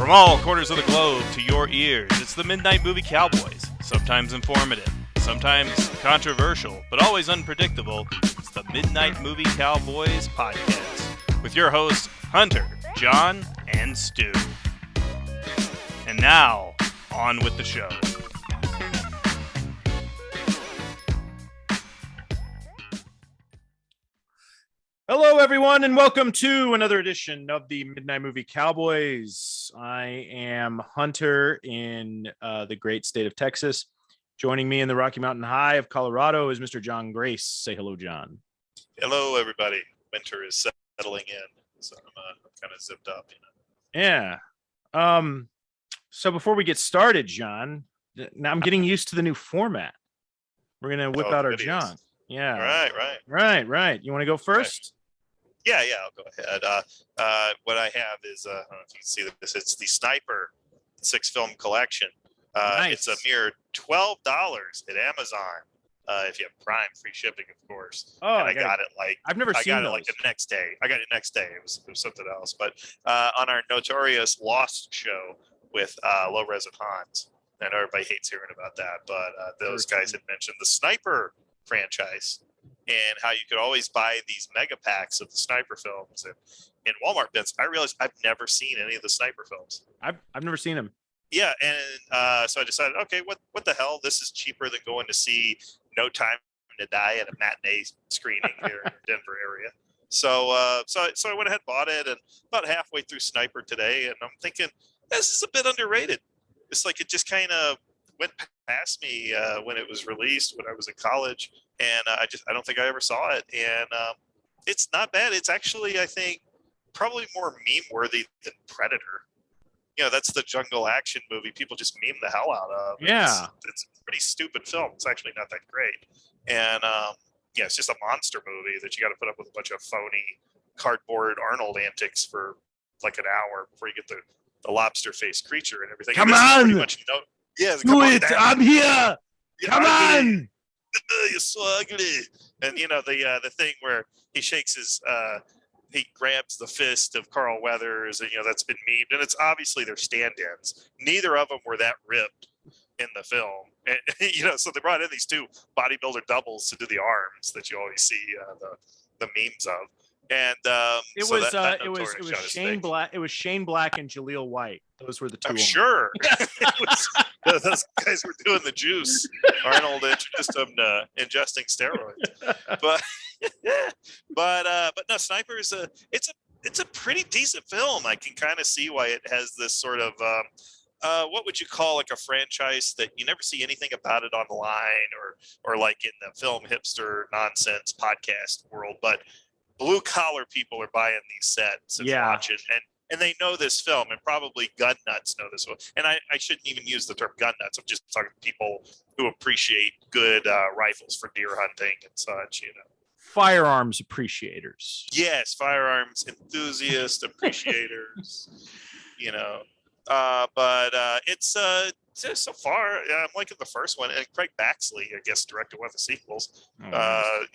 From all corners of the globe to your ears, it's the Midnight Movie Cowboys. Sometimes informative, sometimes controversial, but always unpredictable. It's the Midnight Movie Cowboys podcast with your hosts, Hunter, John, and Stu. And now, on with the show. Hello, everyone, and welcome to another edition of the Midnight Movie Cowboys. I am Hunter in the great state of Texas. Joining me in the Rocky Mountain High of Colorado is Mr. John Grace. Say hello, John. Hello, everybody. Winter is settling in, so I'm kind of zipped up. Yeah. So before we get started, John, now I'm getting used to the new format. We're gonna whip out our videos. junk. Yeah. Right. You want to go first? Yeah, I'll go ahead. What I have is, I don't know if you can see this, it's the Sniper 6-film collection. Nice. It's a mere $12 at Amazon. If you have Prime, free shipping, of course. Oh, and I got it I've never seen got those. it like the next day. I got it next day. It was something else. But on our notorious Lost show with Low Res and Hans, I know everybody hates hearing about that, but those guys had mentioned the Sniper franchise and how you could always buy these mega packs of the Sniper films and in Walmart bins. I realized I've never seen any of the Sniper films. I've never seen them. Yeah, and so I decided, okay, what the hell? This is cheaper than going to see No Time to Die at a matinee screening here in the Denver area. So I went ahead and bought it, and about halfway through Sniper today, and I'm thinking, this is a bit underrated. It's like it just kind of went past me when it was released when I was in college, and I don't think I ever saw it. And it's not bad. It's actually, I think, probably more meme worthy than Predator. You know, that's the jungle action movie people just meme the hell out of. Yeah. It's a pretty stupid film. It's actually not that great. And yeah, it's just a monster movie that you got to put up with a bunch of phony cardboard Arnold antics for like an hour before you get the lobster faced creature and everything. Come and on! Come on, I'm here! Come on! You're so ugly. And you know, the thing where he shakes his he grabs the fist of Carl Weathers, and you know that's been memed, and it's obviously their stand-ins. Neither of them were that ripped in the film, and you know, so they brought in these two bodybuilder doubles to do the arms that you always see the memes of. And it was Shane Black. It was Shane Black and Jaleel White. Those were the two. I'm sure those guys were doing the juice. Arnold introduced them to ingesting steroids, but no, Sniper is it's a pretty decent film. I can kind of see why it has this sort of what would you call like a franchise that you never see anything about it online or like in the film hipster nonsense podcast world, but blue collar people are buying these sets and watching, and they know this film, and probably gun nuts know this one. And I shouldn't even use the term gun nuts. I'm just talking to people who appreciate good rifles for deer hunting and such, you know. Firearms appreciators. Yes, firearms enthusiast appreciators, you know. But it's so far, I'm liking the first one, and Craig Baxley, I guess, directed one of the sequels. You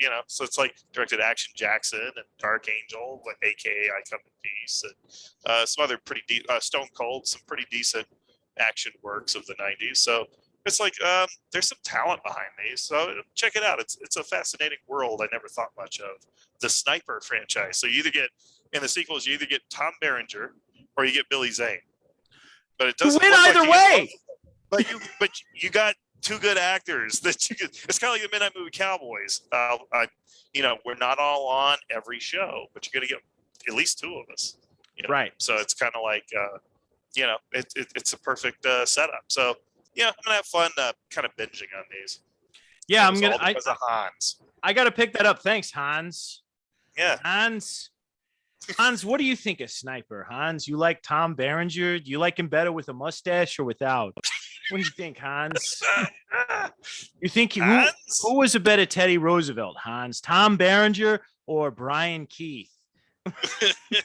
know, so it's like directed Action Jackson and Dark Angel, like AKA I Come in Peace, and some other pretty Stone Cold, some pretty decent action works of the '90s. So it's like there's some talent behind these. So check it out. It's a fascinating world I never thought much of. The Sniper franchise. So you either get in the sequels, you either get Tom Berenger or you get Billy Zane. But it doesn't win either way. But you got two good actors that you could. It's kind of like the Midnight Movie Cowboys. You know, we're not all on every show, but you're gonna get at least two of us. You know? Right. So it's kind of like, you know, it's a perfect setup. So yeah, I'm gonna have fun kind of binging on these. Yeah, I'm gonna. because of Hans. I got to pick that up. Thanks, Hans. Yeah, Hans, what do you think of Sniper? Hans, you like Tom Berenger? Do you like him better with a mustache or without? What do you think, Hans? You think who was a better Teddy Roosevelt, Hans? Tom Berenger or Brian Keith?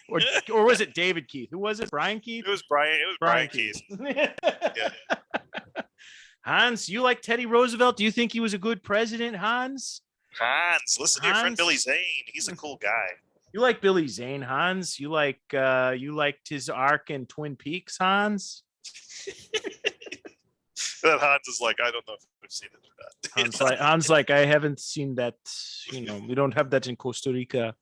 or was it David Keith? Who was it? Brian Keith? It was Brian Keith. Yeah. Hans, you like Teddy Roosevelt? Do you think he was a good president, Hans? Listen to your friend Billy Zane. He's a cool guy. You like Billy Zane, Hans? You liked his arc in Twin Peaks, Hans? That Hans is like, I don't know if I've seen it or not. Hans like, I haven't seen that. We don't have that in Costa Rica.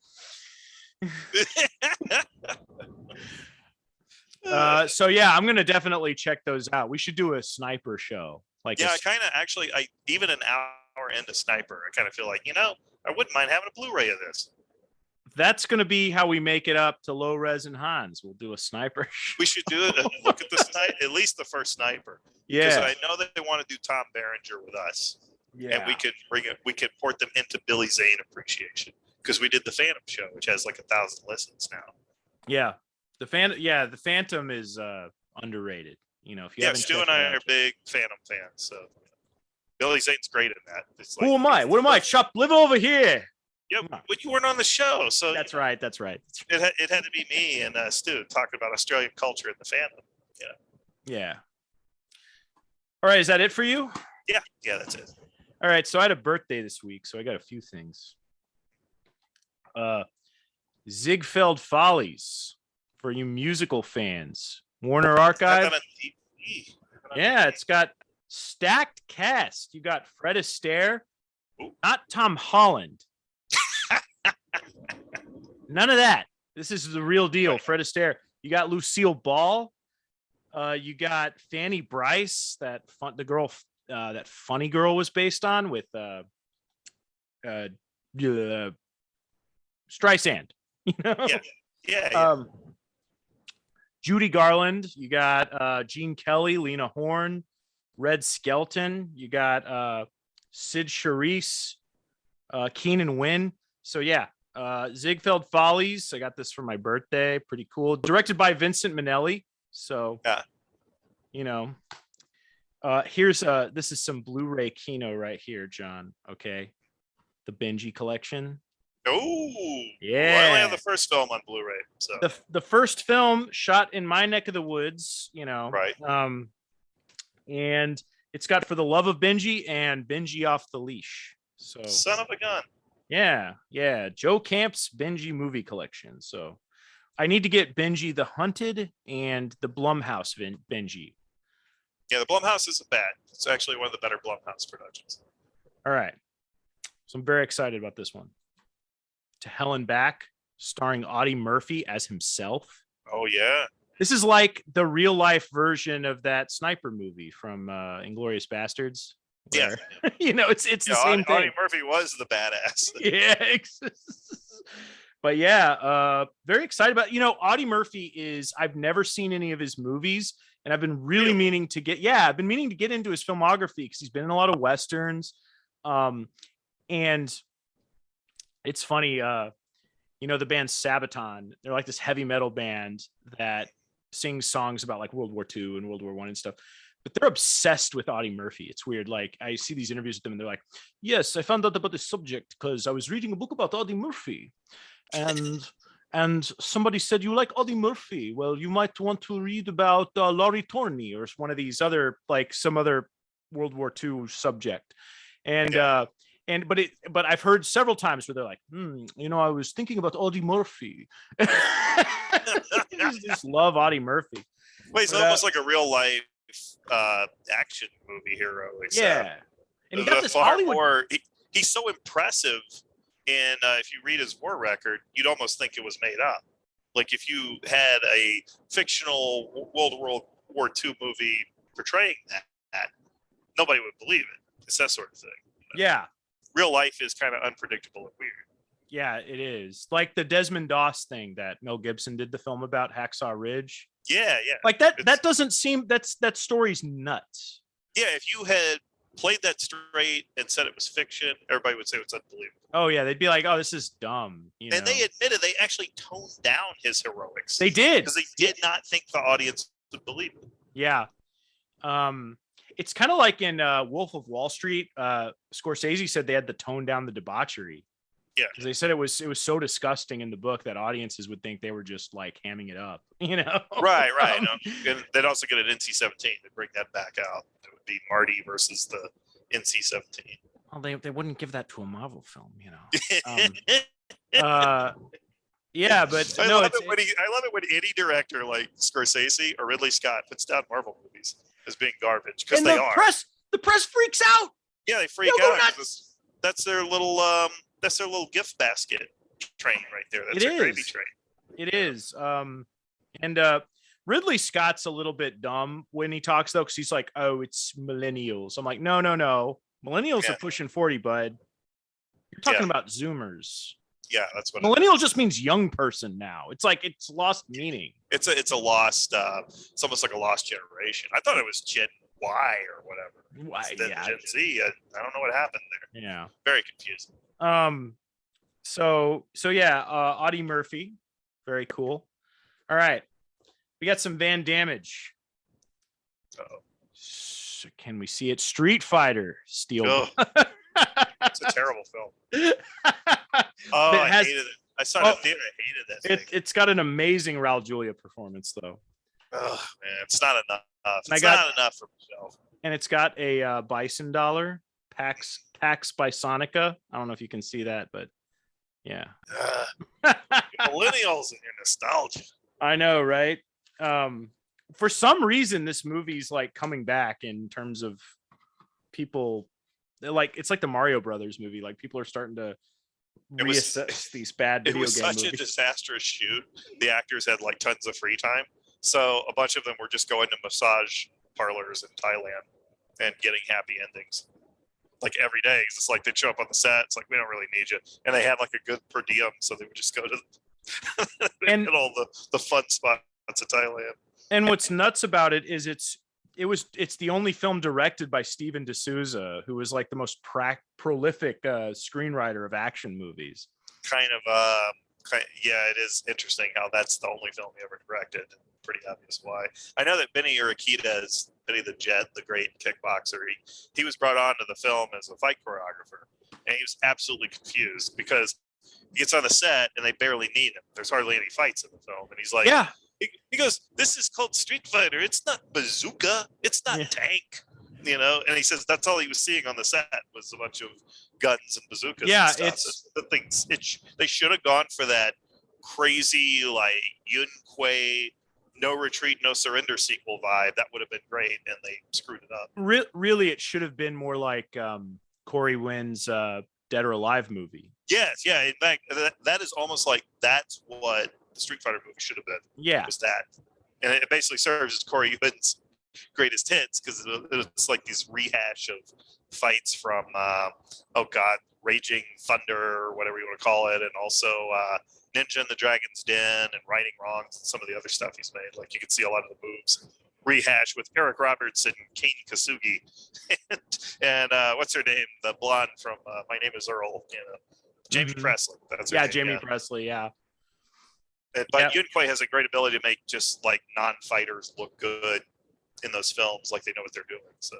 So yeah, I'm gonna definitely check those out. We should do a sniper show. Like, yeah, I kind of actually, even an hour into Sniper, I kind of feel like, I wouldn't mind having a Blu-ray of this. That's gonna be how we make it up to Low Res and Hans. We'll do a sniper. We should do it. Look at the at least the first Sniper. Yeah, because I know that they want to do Tom Berenger with us. Yeah, and we could bring it. We could port them into Billy Zane appreciation because we did the Phantom show, which has like 1,000 listens now. Yeah, the Phantom is underrated. If you haven't, Stu and I are big Phantom fans, so Billy Zane's great in that. It's like, who am I? What am I? Chop, live over here. Yeah, but you weren't on the show, so That's right. It had to be me and Stu talking about Australian culture and the Phantom. Yeah. All right, is that it for you? Yeah, that's it. All right, so I had a birthday this week, so I got a few things. Ziegfeld Follies for you musical fans. Warner Archive. Yeah, it's got stacked cast. You got Fred Astaire, not Tom Holland. None of that. This is the real deal. Fred Astaire. You got Lucille Ball. You got Fanny Bryce, the girl that Funny Girl was based on with Streisand. Yeah. Judy Garland. You got Gene Kelly, Lena Horne, Red Skelton. You got Sid Charisse, Keenan Wynn. So yeah, Ziegfeld Follies. I got this for my birthday. Pretty cool. Directed by Vincent Minnelli. So here's this is some Blu-ray Kino right here, John. Okay, the Benji Collection. Oh yeah, well, I only have the first film on Blu-ray. So the first film shot in my neck of the woods, right. And it's got For the Love of Benji and Benji Off the Leash. So son of a gun. Yeah, Joe Camp's Benji movie collection. So I need to get Benji the Hunted and the Blumhouse Benji. Yeah, the Blumhouse isn't bad. It's actually one of the better Blumhouse productions. All right. So I'm very excited about this one. To Hell and Back, starring Audie Murphy as himself. Oh, yeah. This is like the real life version of that sniper movie from Inglourious Bastards. Where, yeah. It's the same thing. Audie Murphy was the badass. Yeah. But yeah, very excited about, Audie Murphy I've never seen any of his movies, and I've been really meaning to get into his filmography because he's been in a lot of Westerns. And it's funny, the band Sabaton, they're like this heavy metal band that sings songs about like World War II and World War I and stuff. But they're obsessed with Audie Murphy. It's weird. Like I see these interviews with them and they're like, yes, I found out about this subject because I was reading a book about Audie Murphy. And somebody said, you like Audie Murphy? Well, you might want to read about Laurie Torney or one of these other, like some other World War II subject. And but I've heard several times where they're like, I was thinking about Audie Murphy. Just love Audie Murphy. Well, he's almost like a real life action movie hero. Yeah, and he got this Hollywood. He's so impressive, and if you read his war record, you'd almost think it was made up. Like if you had a fictional World War II movie portraying that, nobody would believe it. It's that sort of thing. Yeah. Real life is kind of unpredictable and weird. Yeah, it is. Like the Desmond Doss thing that Mel Gibson did the film about, Hacksaw Ridge. Yeah. Like that doesn't seem, that story's nuts. Yeah, if you had played that straight and said it was fiction, everybody would say it's unbelievable. Oh yeah, they'd be like, oh, this is dumb. And they admitted they actually toned down his heroics. They did. Because they did not think the audience would believe it. Yeah. It's kind of like in Wolf of Wall Street. Scorsese said they had to tone down the debauchery. Yeah, because they said it was so disgusting in the book that audiences would think they were just like hamming it up. Right. And they'd also get an NC-17. They'd bring that back out. It would be Marty versus the NC-17. Well, they wouldn't give that to a Marvel film, Yeah, but I no, love it when any director like Scorsese or Ridley Scott puts down Marvel movies as being garbage because they are. The press freaks out. Yeah, they freak out. That's their little gift basket train right there. That's their gravy train. It is. And Ridley Scott's a little bit dumb when he talks though, because he's like, "Oh, it's millennials." I'm like, no. Millennials are pushing 40, bud. You're talking about Zoomers. Yeah, that's what millennial just means young person now. It's like it's lost meaning. It's a lost. It's almost like a lost generation. I thought it was Gen Y or whatever. Why? Yeah. Gen Z. I don't know what happened there. Yeah. Very confusing. So yeah. Audie Murphy, very cool. All right, we got some Van Damage. So can we see it? Street Fighter Steel. Oh. It's a terrible film. I hated it. I saw it in theater. I hated that thing. It's got an amazing Raul Julia performance, though. Oh man, it's not enough. It's not enough for Michelle. And it's got a Bison dollar, Pax Bisonica. I don't know if you can see that, but yeah. Millennials and your nostalgia. I know, right? For some reason, this movie's like coming back in terms of people. Like it's like the Mario Brothers movie. Like people are starting to reassess these bad video game movies. It was such a disastrous shoot. The actors had like tons of free time, so a bunch of them were just going to massage parlors in Thailand and getting happy endings. Like every day, it's like they'd show up on the set. It's like we don't really need you, and they had like a good per diem, so they would just go to and all the fun spots in Thailand. And what's nuts about it is it's the only film directed by Steven D'Souza, who was like the most prolific screenwriter of action movies. Yeah, it is interesting how that's the only film he ever directed. Pretty obvious why. I know that Benny Urquidez, Benny the Jet, the great kickboxer, he was brought on to the film as a fight choreographer, and he was absolutely confused because he gets on the set and they barely need him. There's hardly any fights in the film, and he's like, yeah. He goes, "This is called Street Fighter. It's not bazooka. It's not tank." You know, and he says that's all he was seeing on the set was a bunch of guns and bazookas. Yeah, and stuff. The things. They should have gone for that crazy like Yun Kuei, No Retreat, No Surrender sequel vibe. That would have been great, and they screwed it up. Really, it should have been more like Cory Yoon's Dead or Alive movie. Yes, yeah. In fact, that is almost like that's what the Street Fighter movie should have been. Yeah, was that, and it basically serves as Cory Yoon's greatest hits because it's like these rehash of fights from Raging Thunder or whatever you want to call it, and also Ninja and the Dragon's Den and Righting Wrongs and some of the other stuff he's made. Like you can see a lot of the moves rehash with Eric Roberts and Kane Kasugi and what's her name, the blonde from My Name Is Earl, Jamie Presley. That's her name, Jamie Presley. Yeah. But Yun Kuei has a great ability to make just like non-fighters look good in those films, like they know what they're doing. So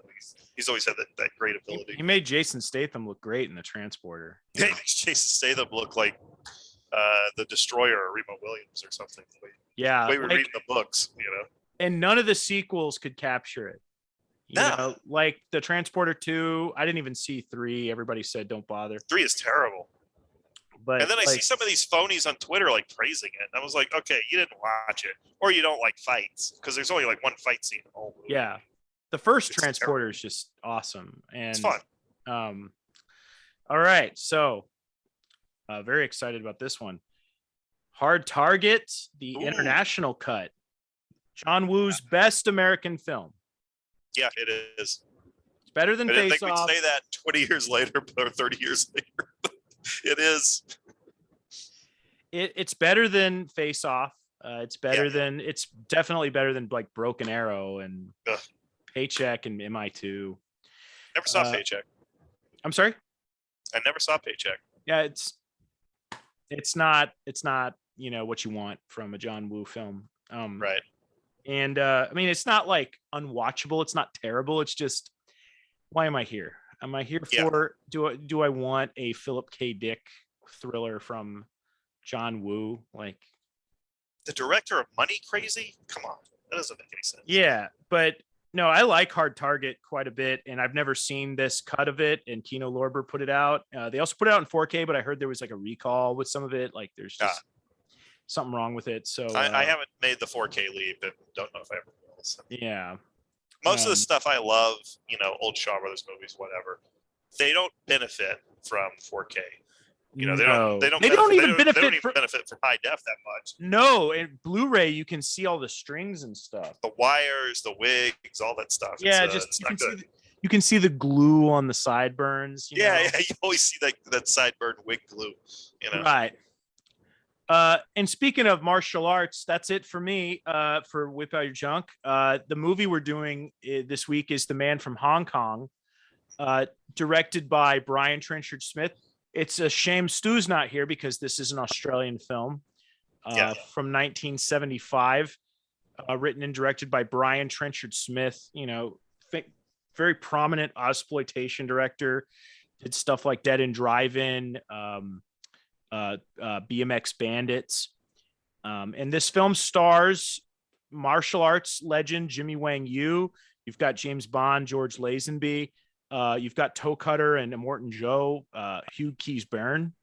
he's always had that great ability. He made Jason Statham look great in The Transporter. Yeah, he makes Jason Statham look like the Destroyer or Remo Williams or something. Yeah, we were reading the books, And none of the sequels could capture it. You know, like The Transporter 2. I didn't even see 3. Everybody said don't bother. 3 is terrible. But and then I see some of these phonies on Twitter like praising it. And I was like, okay, you didn't watch it, or you don't like fights because there's only like one fight scene in the whole movie. Yeah, the first Transporter is just awesome and it's fun. All right, so very excited about this one. Hard Target, the international cut. John Woo's best American film. Yeah, it is. It's better than Face Off. I didn't think we'd say that 20 years later or 30 years later. It is. It's better than Face Off. It's better than. It's definitely better than like Broken Arrow and Paycheck and MI2. Never saw Paycheck. I'm sorry. I never saw Paycheck. Yeah, it's not what you want from a John Woo film. Right. And I mean, it's not like unwatchable. It's not terrible. It's just, why am I here? Am I here for, do I want a Philip K. Dick thriller from John Woo? Like the director of Money Crazy? Come on. That doesn't make any sense. Yeah. But no, I like Hard Target quite a bit. And I've never seen this cut of it. And Kino Lorber put it out. They also put it out in 4K, but I heard there was like a recall with some of it. Like there's just, something wrong with it. So I haven't made the 4K leap and don't know if I ever will. So. Yeah. Most of the stuff I love, old Shaw Brothers movies, whatever, they don't benefit from 4K. They don't even benefit from high def that much. No, in Blu-ray you can see all the strings and stuff. The wires, the wigs, all that stuff. Yeah, it's not good. You can see the glue on the sideburns. You always see that sideburn wig glue. Right. And speaking of martial arts, that's it for me. For Whip Out Your Junk. The movie we're doing this week is The Man from Hong Kong, directed by Brian Trenchard-Smith. It's a shame Stu's not here because this is an Australian film from 1975, written and directed by Brian Trenchard-Smith. Very prominent exploitation director. Did stuff like Dead End Drive-In, BMX Bandits. And this film stars martial arts legend Jimmy Wang Yu. You've got James Bond, George Lazenby. You've got Toe Cutter and Immortan Joe, Hugh Keys-Byrne.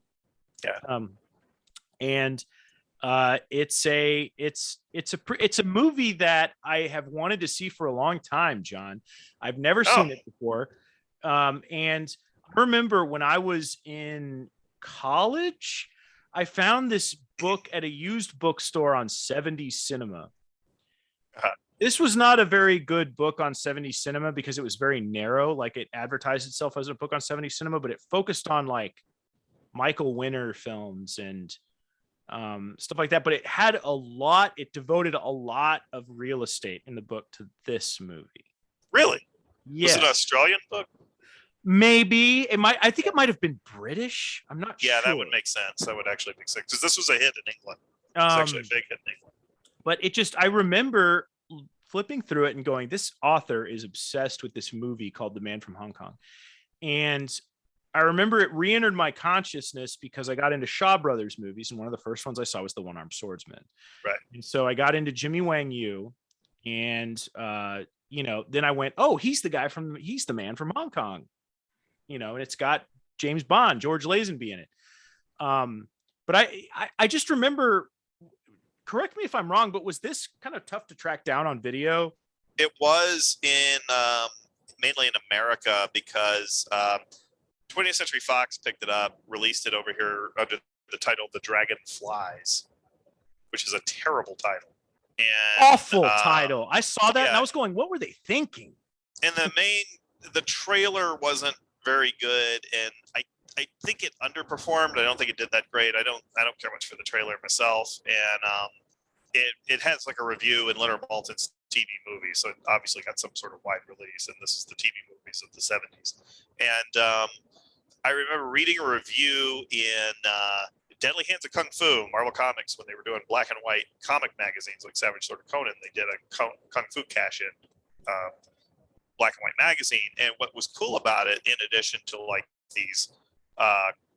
And it's a movie that I have wanted to see for a long time, John. I've never seen it before. And I remember when I was in college, I found this book at a used bookstore on 70s Cinema. This was not a very good book on 70s Cinema because it was very narrow. Like, it advertised itself as a book on 70s Cinema, but it focused on like Michael Winner films and stuff like that. But it devoted a lot of real estate in the book to this movie. Really? Yeah. Was it an Australian book? Maybe I think it might have been British. I'm not sure. Yeah, that would make sense. That would actually make sense because this was a hit in England. It's actually a big hit in England. But I remember flipping through it and going, this author is obsessed with this movie called The Man from Hong Kong. And I remember it re-entered my consciousness because I got into Shaw Brothers movies. And one of the first ones I saw was The One-Armed Swordsman. Right. And so I got into Jimmy Wang Yu. And, then I went, oh, he's the Man from Hong Kong. And it's got James Bond, George Lazenby in it. But I just remember, correct me if I'm wrong, but was this kind of tough to track down on video? It was mainly in America because 20th Century Fox picked it up, released it over here under the title The Dragon Flies, which is a terrible title. And, awful title. I saw that and I was going, what were they thinking? And the trailer wasn't very good, and I think it underperformed. I don't think it did that great. I don't care much for the trailer myself, and it has like a review in Leonard Maltin's TV movie, so it obviously got some sort of wide release, and this is the TV movies of the 70s. And I remember reading a review in Deadly Hands of Kung Fu, Marvel Comics, when they were doing black and white comic magazines like Savage Sword of Conan. They did a Kung Fu cash-in black and white magazine, and what was cool about it, in addition to like these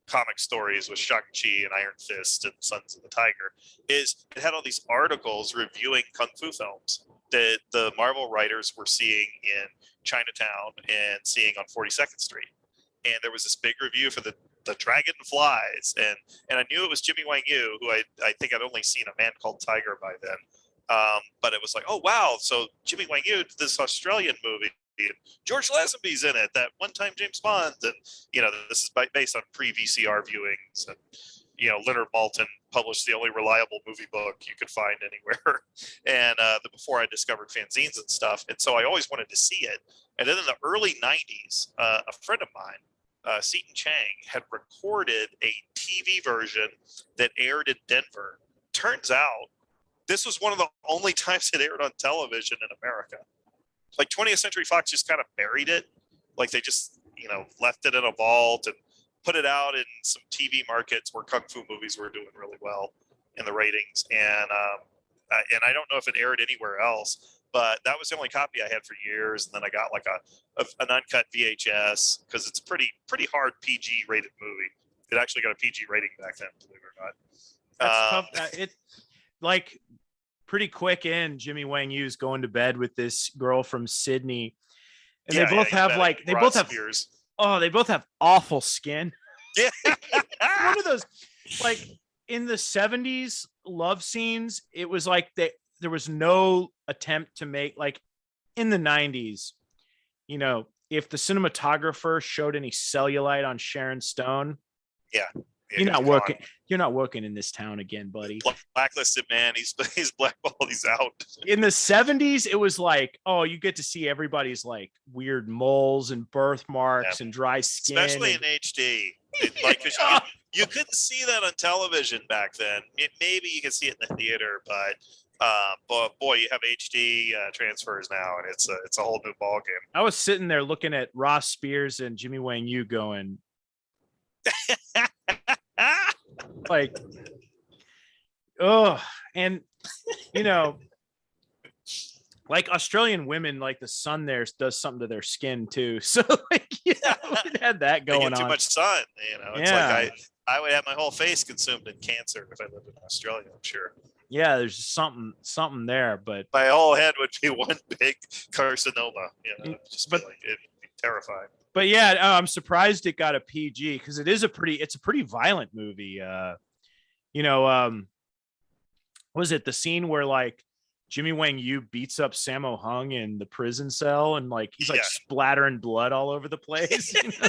comic stories with Shang-Chi and Iron Fist and Sons of the Tiger, is it had all these articles reviewing kung fu films that the Marvel writers were seeing in Chinatown and seeing on 42nd Street. And there was this big review for the Dragon Flies, and I knew it was Jimmy Wang Yu, who I think I'd only seen A Man Called Tiger by then. But it was like, oh wow, so Jimmy Wang Yu did this Australian movie, and George Lazenby's in it, that one-time James Bond, and this is based on pre-VCR viewings, and Leonard Maltin published the only reliable movie book you could find anywhere, and before I discovered fanzines and stuff, and so I always wanted to see it. And then in the early 90s, a friend of mine, Seton Chang, had recorded a TV version that aired in Denver. Turns out this was one of the only times it aired on television in America. Like 20th Century Fox just kind of buried it. Like they just, left it in a vault and put it out in some TV markets where kung fu movies were doing really well in the ratings. And I don't know if it aired anywhere else, but that was the only copy I had for years. And then I got like an uncut VHS because it's a pretty hard PG rated movie. It actually got a PG rating back then, believe it or not. That's tough. It's like pretty quick in, Jimmy Wang Yu's going to bed with this girl from Sydney, and they both have awful skin. Yeah. One of those, like in the 70s, love scenes, it was like there was no attempt to make, like, in the 90s, you know, if the cinematographer showed any cellulite on Sharon Stone, Yeah. you're not working. You're not working in this town again, buddy. Blacklisted man. He's blackballed. He's out. In the 70s, it was like, oh, you get to see everybody's like weird moles and birthmarks and dry skin, especially in HD. Like, you couldn't see that on television back then. Maybe you could see it in the theater, but boy, you have HD transfers now, and it's a whole new ball game. I was sitting there looking at Ross Spears and Jimmy Wang Yu going, like, oh, and you know, like Australian women, like the sun there does something to their skin too. So like, it had that going on. Too much sun, you know. It's like I would have my whole face consumed in cancer if I lived in Australia, I'm sure. Yeah, there's something there, but my whole head would be one big carcinoma. You know, it'd be terrifying. But yeah, I'm surprised it got a PG because it's a pretty violent movie. You know, was it the scene where like Jimmy Wang Yu beats up Sammo Hung in the prison cell and like he's like splattering blood all over the place? You know?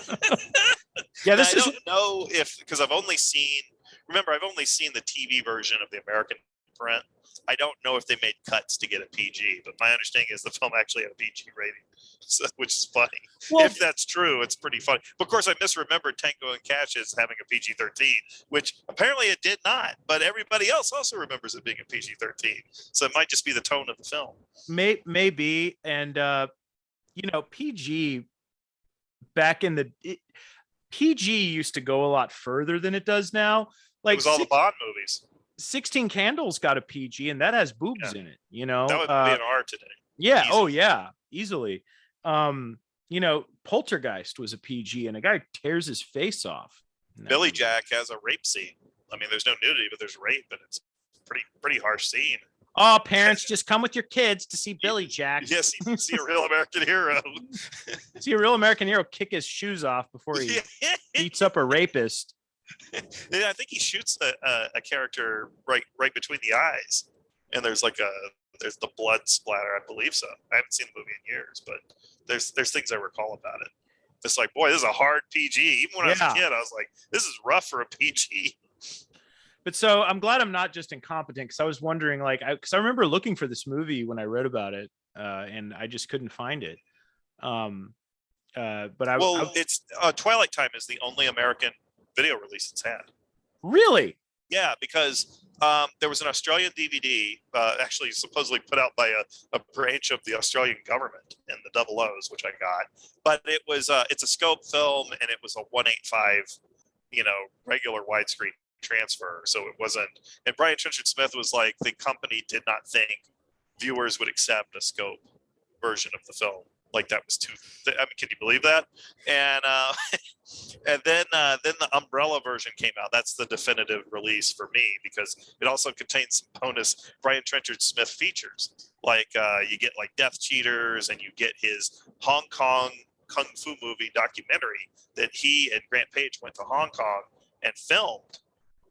Yeah, I don't know because I've only seen the TV version of the American print. I don't know if they made cuts to get a PG, but my understanding is the film actually had a PG rating, which is funny. Well, if that's true, it's pretty funny. But of course, I misremembered Tango and Cash as having a PG-13, which apparently it did not. But everybody else also remembers it being a PG-13, so it might just be the tone of the film. Maybe, and you know, PG back in the PG used to go a lot further than it does now. Like it was all the Bond movies. 16 Candles got a PG and that has boobs in it, you know. That would be an R today. Yeah, easily. Oh yeah, easily. You know, Poltergeist was a PG and a guy tears his face off. Billy Jack has a rape scene. I mean, there's no nudity, but there's rape, and it's pretty harsh scene. Oh, parents, just come with your kids to see Billy Jack. Yes, see a real American hero. See a real American hero kick his shoes off before he beats up a rapist. Yeah, I think he shoots a character right between the eyes, and there's the blood splatter. I believe so. I haven't seen the movie in years, but there's things I recall about it. It's like, boy, this is a hard PG. Even when I was a kid, I was like, this is rough for a PG. But so I'm glad I'm not just incompetent, because I was wondering, like, because I remember looking for this movie when I read about it, and I just couldn't find it. But it's Twilight Time is the only American video release it's had. Really? Yeah, because there was an Australian DVD actually supposedly put out by a branch of the Australian government in the Double O's, which I got. But it was it's a scope film, and it was a 1.85, regular widescreen transfer. So it wasn't. And Brian Trenchard-Smith was like, the company did not think viewers would accept a scope version of the film. Like that was too. I mean, can you believe that? And and then the Umbrella version came out. That's the definitive release for me, because it also contains some bonus Brian Trenchard-Smith features. Like you get like Death Cheaters, and you get his Hong Kong kung fu movie documentary that he and Grant Page went to Hong Kong and filmed.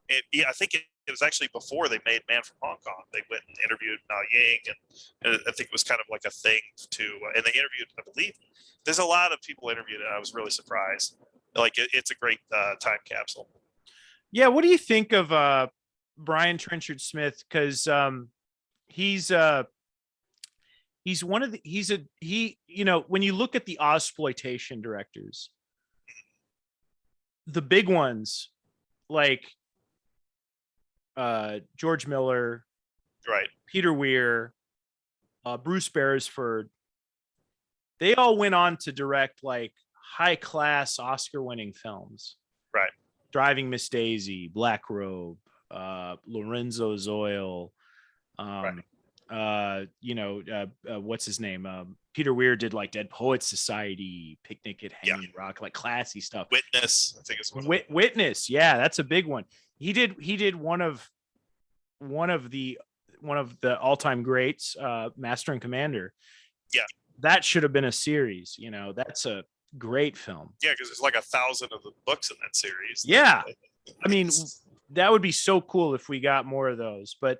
I think it was actually before they made Man from Hong Kong. They went and interviewed Mao Ying, and I think it was kind of like a thing and they interviewed, I believe, there's a lot of people interviewed, and I was really surprised. Like it's a great time capsule. Yeah. What do you think of Brian Trenchard-Smith? Because he's one of the, when you look at the Ozploitation directors, the big ones like George Miller, right, Peter Weir, Bruce Beresford, they all went on to direct like high class Oscar winning films. Right. Driving Miss Daisy, Black Robe, Lorenzo's Oil, what's his name? Peter Weir did like Dead Poets Society, Picnic at Hanging Rock, like classy stuff. Witness, I think it's Witness. Yeah, that's a big one. He did one of the all-time greats, Master and Commander. Yeah. That should have been a series, that's a great film. Yeah, because there's like 1,000 of the books in that series. Yeah. I mean, that would be so cool if we got more of those. But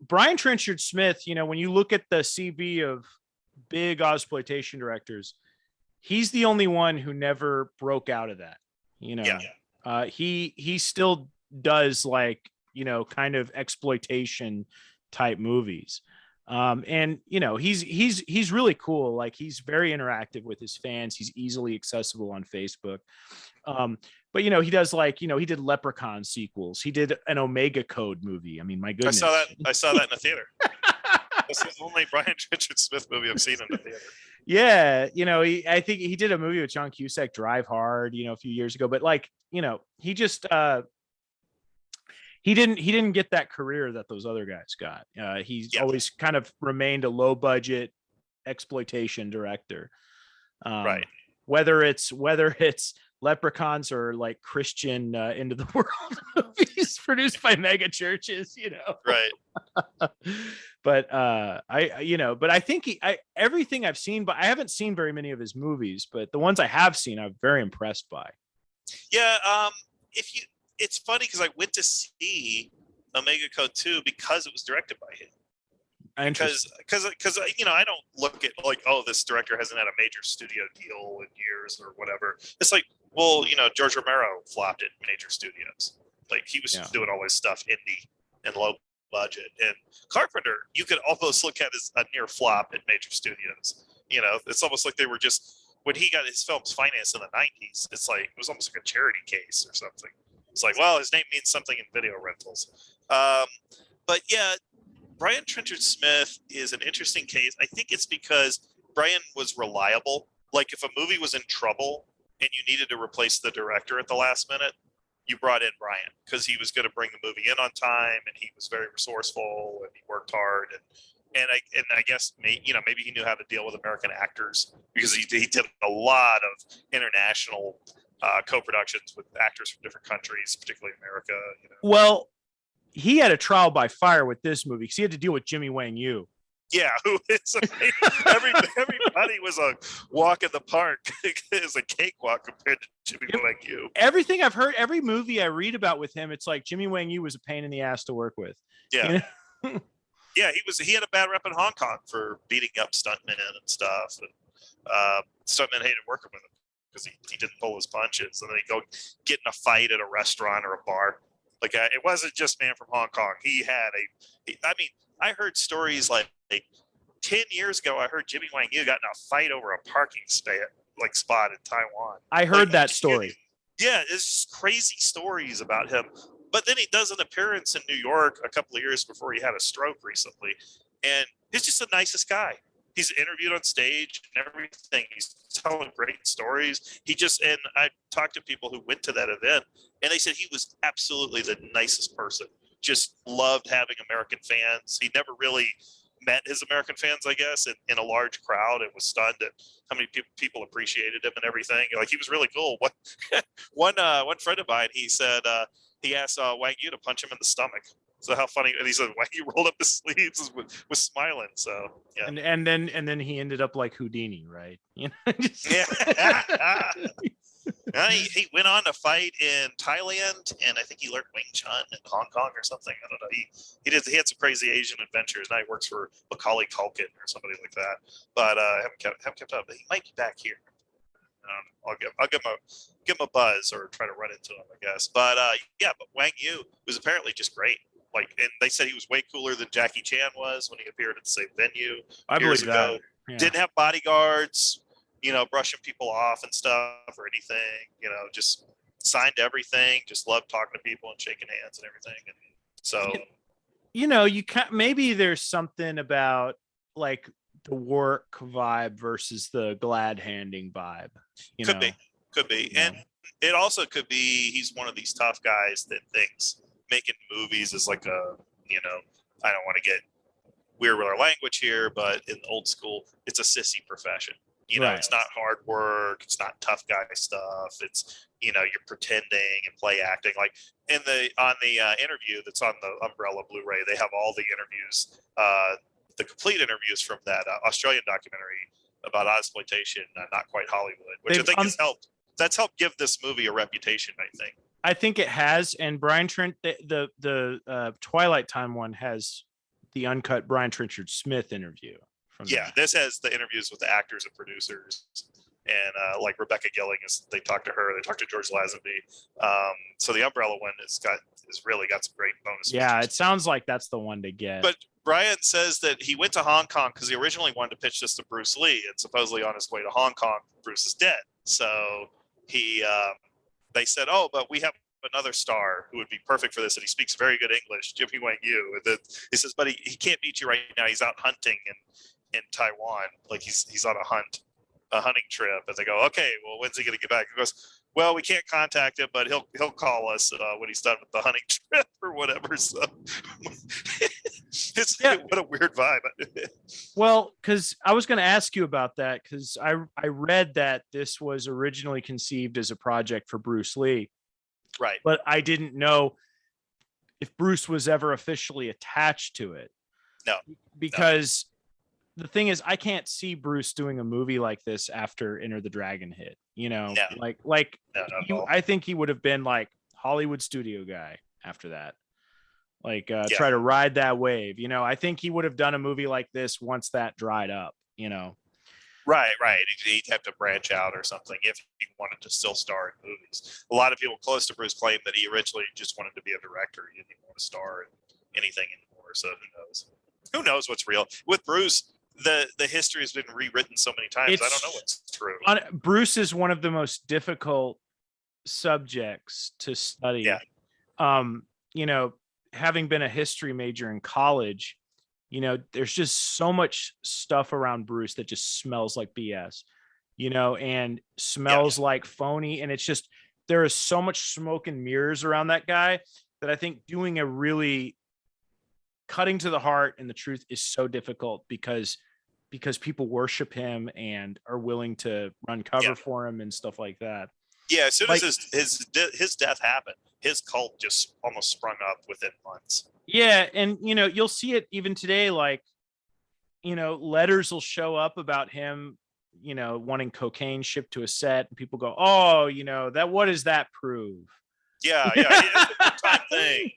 Brian Trenchard-Smith, when you look at the CV of big exploitation directors, he's the only one who never broke out of that. He still does kind of exploitation type movies. And he's really cool. Like, he's very interactive with his fans. He's easily accessible on Facebook. But he does he did Leprechaun sequels. He did an Omega Code movie. I mean, my goodness. I saw that in the theater. This is the only Brian Trenchard-Smith movie I've seen in the theater. Yeah, I think he did a movie with John Cusack, Drive Hard, a few years ago. But he just he didn't get that career that those other guys got. He's always kind of remained a low budget exploitation director. Right. Whether it's Leprechauns or like Christian Into the World movies produced by mega churches, Right. But I think everything I've seen, but I haven't seen very many of his movies, but the ones I have seen, I'm very impressed by. Yeah. It's funny because I went to see Omega Code 2 because it was directed by him. Because I don't look at like, oh, this director hasn't had a major studio deal in years or whatever. It's like, well, George Romero flopped at major studios. Like, he was doing all his stuff indie and low budget. And Carpenter, you could almost look at as a near flop at major studios. It's almost like they were just, when he got his films financed in the 90s, it's like, it was almost like a charity case or something. It's like, well, his name means something in video rentals. But yeah, Brian Trenchard-Smith is an interesting case. I think it's because Brian was reliable. Like, if a movie was in trouble and you needed to replace the director at the last minute, you brought in Brian because he was going to bring the movie in on time, and he was very resourceful, and he worked hard. And I guess maybe he knew how to deal with American actors because he did a lot of international co-productions with actors from different countries, particularly America. Well, he had a trial by fire with this movie because he had to deal with Jimmy Wang Yu. Yeah, who is everybody was a walk in the park. It's a cakewalk compared to Jimmy Wang Yu. Everything I've heard, every movie I read about with him, it's like Jimmy Wang Yu was a pain in the ass to work with. Yeah. Yeah, he had a bad rep in Hong Kong for beating up stuntmen and stuff. And stuntmen hated working with him because he didn't pull his punches. And then he'd go get in a fight at a restaurant or a bar. Like, it wasn't just man from Hong Kong. I heard stories like 10 years ago, I heard Jimmy Wang Yu got in a fight over a parking spot in Taiwan. I heard that story. Yeah, it's just crazy stories about him. But then he does an appearance in New York a couple of years before he had a stroke recently. And he's just the nicest guy. He's interviewed on stage and everything. He's telling great stories. And I talked to people who went to that event, and they said he was absolutely the nicest person. Just loved having American fans. He never really met his American fans, I guess, in a large crowd, and was stunned at how many people appreciated him and everything. Like, he was really cool. One friend of mine, he said he asked Wang Yu to punch him in the stomach. So how funny! And he said Wang Yu rolled up his sleeves and was smiling. So yeah, and then he ended up like Houdini, right? Yeah. He went on to fight in Thailand, and I think he learned Wing Chun in Hong Kong or something. I don't know. He had some crazy Asian adventures. Now he works for Macaulay Culkin or somebody like that. But I haven't kept up. But he might be back here. I'll give him a buzz or try to run into him, I guess. But but Wang Yu was apparently just great. Like, and they said he was way cooler than Jackie Chan was when he appeared at the same venue years ago. Yeah. Didn't have bodyguards, brushing people off and stuff or anything. Just signed everything. Just loved talking to people and shaking hands and everything. And so, you can't. Maybe there's something about like the work vibe versus the glad handing vibe. Could be, and it also could be he's one of these tough guys that thinks making movies is like I don't want to get weird with our language here, but in old school, it's a sissy profession. Right. It's not hard work. It's not tough guy stuff. It's, you're pretending and play acting. Like on the interview that's on the Umbrella Blu-ray, they have all the interviews, the complete interviews from that Australian documentary about exploitation, Not Quite Hollywood, which I think has helped. That's helped give this movie a reputation, I think. I think it has, and Brian Trent, the Twilight Time one has the uncut Brian Trenchard-Smith interview from Yeah, that. this has the interviews with the actors and producers, and like Rebecca Gilling they talked to her, they talked to George Lazenby. So the Umbrella one has really got some great bonus Yeah, features. it sounds like that's the one to get. But Brian says that he went to Hong Kong because he originally wanted to pitch this to Bruce Lee, and supposedly on his way to Hong Kong, Bruce is dead. So they said, "Oh, but we have another star who would be perfect for this, and he speaks very good English, Jimmy Wang Yu." And then he says, "But he can't meet you right now. He's out hunting in Taiwan, like he's on a hunting trip." And they go, "Okay, well, when's he going to get back?" He goes, "Well, we can't contact him, but he'll call us when he's done with the hunting trip or whatever." So what a weird vibe. Well, because I was going to ask you about that, because I read that this was originally conceived as a project for Bruce Lee, right? But I didn't know if Bruce was ever officially attached to it. No, because the thing is, I can't see Bruce doing a movie like this after Enter the Dragon hit. You know, I think he would have been like Hollywood studio guy after that. Try to ride that wave. You know, I think he would have done a movie like this once that dried up, you know. Right. He'd have to branch out or something if he wanted to still star in movies. A lot of people close to Bruce claim that he originally just wanted to be a director. He didn't want to star in anything anymore. So who knows? Who knows what's real? With Bruce, the history has been rewritten so many times. I don't know what's true. Bruce is one of the most difficult subjects to study. Yeah. You know, having been a history major in college, you know, there's just so much stuff around Bruce that just smells like BS, you know, and smells like phony. And it's just, there is so much smoke and mirrors around that guy that I think doing a really cutting to the heart and the truth is so difficult because people worship him and are willing to run cover for him and stuff like that. Yeah, as soon as his death happened, his cult just almost sprung up within months. Yeah, and you know, you'll see it even today. Like, you know, letters will show up about him, you know, wanting cocaine shipped to a set, and people go, "Oh, you know, that. What does that prove?" Yeah, it's a time thing.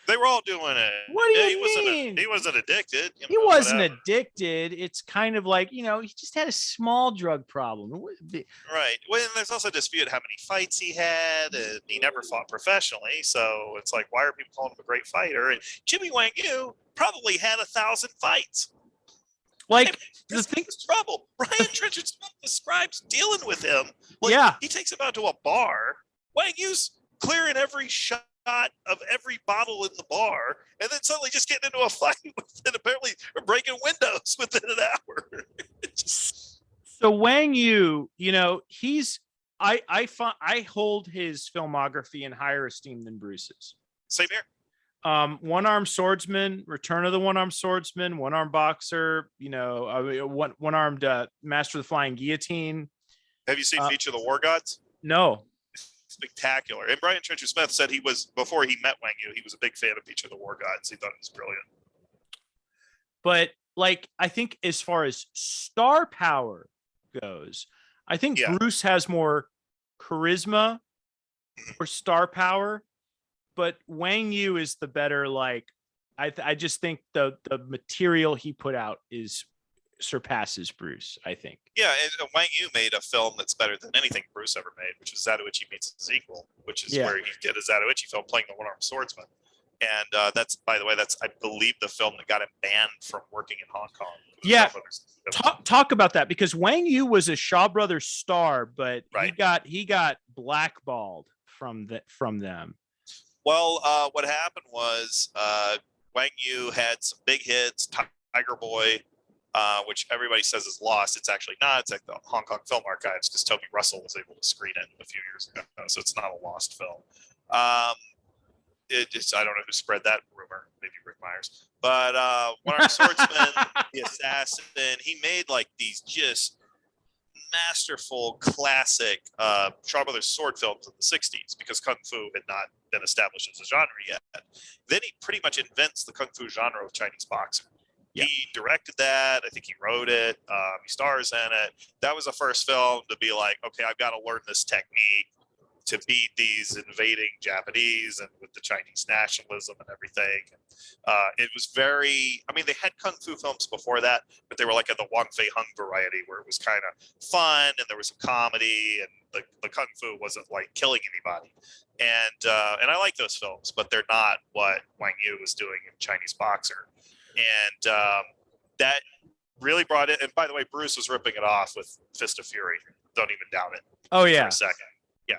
They were all doing it. What do you mean? He wasn't addicted. He wasn't addicted. It's kind of like, you know, he just had a small drug problem. Right. Well, and there's also a dispute how many fights he had, and he never fought professionally. So it's like, why are people calling him a great fighter? And Jimmy Wang Yu probably had 1,000 fights. Like, the thing is trouble. Brian Trenchard-Smith describes dealing with him. Like, he takes him out to a bar. Wang Yu's clearing every shot of every bottle in the bar, and then suddenly just getting into a fight and apparently breaking windows within an hour. So Wang Yu, you know, I hold his filmography in higher esteem than Bruce's. Same here. One-armed swordsman, Return of the One-Armed Swordsman, one-armed boxer, you know, one-armed Master of the Flying Guillotine. Have you seen Beach of the War Gods? No. Spectacular. And Brian Trenchard-Smith said before he met Wang Yu, he was a big fan of Beach of the War Gods. He thought it was brilliant. But like, I think as far as star power goes, I think Bruce has more charisma or star power, but Wang Yu is the better. Like, I just think the material he put out surpasses Bruce, I think. Yeah, and Wang Yu made a film that's better than anything Bruce ever made, which is Zatoichi Meets his Equal, which is where he did a Zatoichi film playing the one-armed swordsman. And that's, by the way, I believe, the film that got him banned from working in Hong Kong. Yeah, talk about that, because Wang Yu was a Shaw Brothers star, but he got blackballed from them. Well, what happened was Wang Yu had some big hits, Tiger Boy, which everybody says is lost. It's actually not. It's like the Hong Kong Film Archives, because Toby Russell was able to screen it a few years ago, so it's not a lost film. I don't know who spread that rumor, maybe Rick Myers. But One-Armed Swordsman, The Assassin, he made like these just masterful, classic Shaw Brothers sword films in the 60s, because Kung Fu had not been established as a genre yet. Then he pretty much invents the Kung Fu genre of Chinese boxing. He directed that. I think he wrote it. He stars in it. That was the first film to be like, okay, I've got to learn this technique. to beat these invading Japanese and with the Chinese nationalism and everything. It was very, I mean, they had Kung Fu films before that, but they were like in the Wong Fei Hung variety where it was kind of fun and there was some comedy and the Kung Fu wasn't like killing anybody. And I like those films, but they're not what Wang Yu was doing in Chinese Boxer. And that really brought it. And by the way, Bruce was ripping it off with Fist of Fury. Don't even doubt it. Oh, yeah. For a second. Yeah.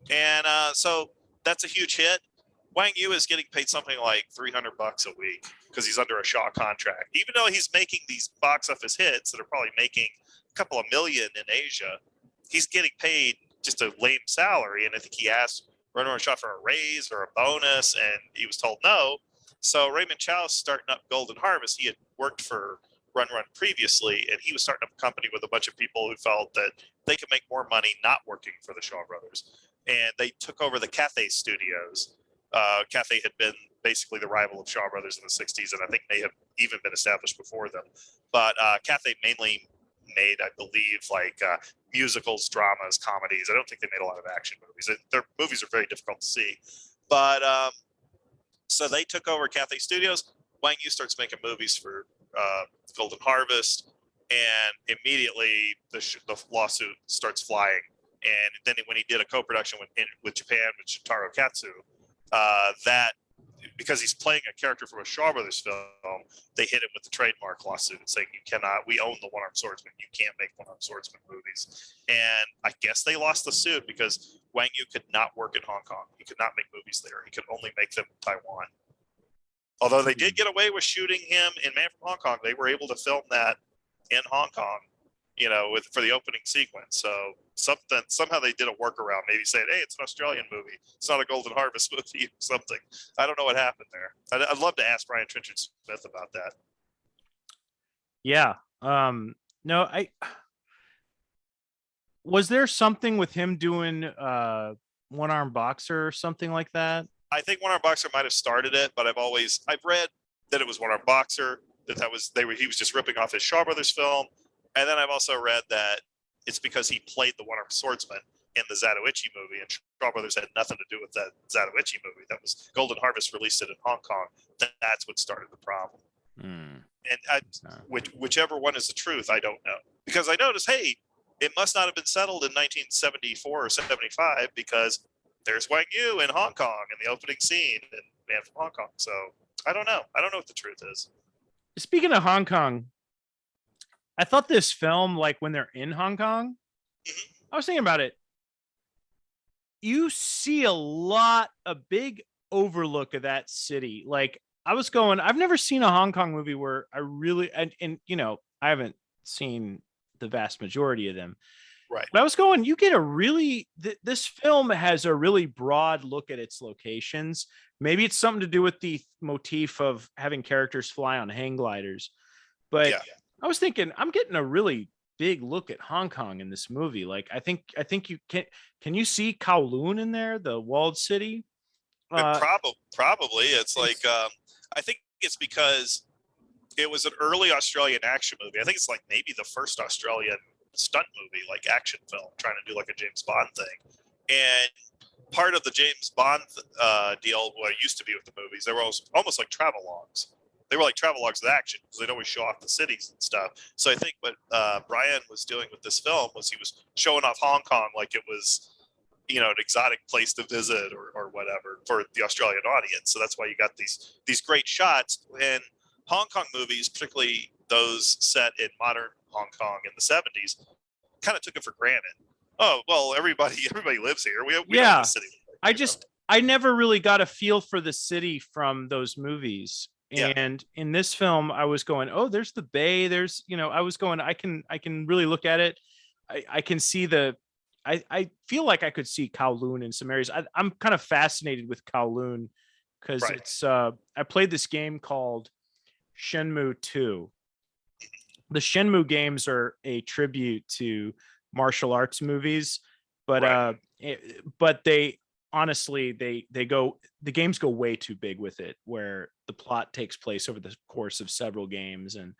And so that's a huge hit. Wang Yu is getting paid something like $300 a week because he's under a Shaw contract. Even though he's making these box office hits that are probably making a couple of million in Asia, he's getting paid just a lame salary. And I think he asked Run Shaw for a raise or a bonus, and he was told no. So Raymond Chow's starting up Golden Harvest. He had worked for Run previously, and he was starting up a company with a bunch of people who felt that they could make more money not working for the Shaw Brothers. And they took over the Cathay Studios. Cathay had been basically the rival of Shaw Brothers in the 60s, and I think may have even been established before them. But Cathay mainly made, I believe, like musicals, dramas, comedies. I don't think they made a lot of action movies. Their movies are very difficult to see. But so they took over Cathay Studios. Wang Yu starts making movies for Golden Harvest, and immediately the lawsuit starts flying. And then when he did a co-production with Japan with Shintaro Katsu, that because he's playing a character from a Shaw Brothers film, they hit him with the trademark lawsuit saying we own the One-Armed Swordsman, you can't make One-Armed Swordsman movies. And I guess they lost the suit because Wang Yu could not work in Hong Kong. He could not make movies there. He could only make them in Taiwan. Although they did get away with shooting him in Man from Hong Kong, they were able to film that in Hong Kong, for the opening sequence. So somehow they did a workaround, maybe saying, hey, it's an Australian movie. It's not a Golden Harvest movie or something. I don't know what happened there. I'd love to ask Brian Trenchard-Smith about that. Yeah. No, was there something with him doing One-Armed Boxer or something like that? I think One-Armed Boxer might have started it, but I've read that it was One-Armed Boxer, he was just ripping off his Shaw Brothers film. And then I've also read that it's because he played the One-Armed Swordsman in the Zatoichi movie, and Shaw Brothers had nothing to do with that Zatoichi movie. That was Golden Harvest released it in Hong Kong. That's what started the problem. And whichever one is the truth, I don't know. Because I noticed, hey, it must not have been settled in 1974 or 75 because there's Wang Yu in Hong Kong in the opening scene and Man from Hong Kong. So I don't know. I don't know what the truth is. Speaking of Hong Kong, I thought this film, like when they're in Hong Kong, I was thinking about it. You see a big overlook of that city. Like I've never seen a Hong Kong movie where I really, and I haven't seen the vast majority of them. Right. But I was going, you get this film has a really broad look at its locations. Maybe it's something to do with the motif of having characters fly on hang gliders. But yeah. I was thinking, I'm getting a really big look at Hong Kong in this movie. Like, I think you can you see Kowloon in there, the walled city? Probably. It's like, I think it's because it was an early Australian action movie. I think it's like maybe the first Australian stunt movie, like action film, trying to do like a James Bond thing. And part of the James Bond deal, what it used to be with the movies, they were almost like travelogues. They were like travelogues with action because they'd always show off the cities and stuff. So I think what Brian was doing with this film was he was showing off Hong Kong like it was, an exotic place to visit or whatever for the Australian audience. So that's why you got these great shots. And Hong Kong movies, particularly those set in modern Hong Kong in the 70s, kind of took it for granted. Oh, well, everybody lives here. We know the city. I never really got a feel for the city from those movies. Yeah. And in this film, I was going, oh, there's the bay. There's, I was going, I can really look at it. I can see I feel like I could see Kowloon in some areas. I'm kind of fascinated with Kowloon because it's, I played this game called Shenmue 2. The Shenmue games are a tribute to martial arts movies, but they honestly, the games go way too big with it, where the plot takes place over the course of several games and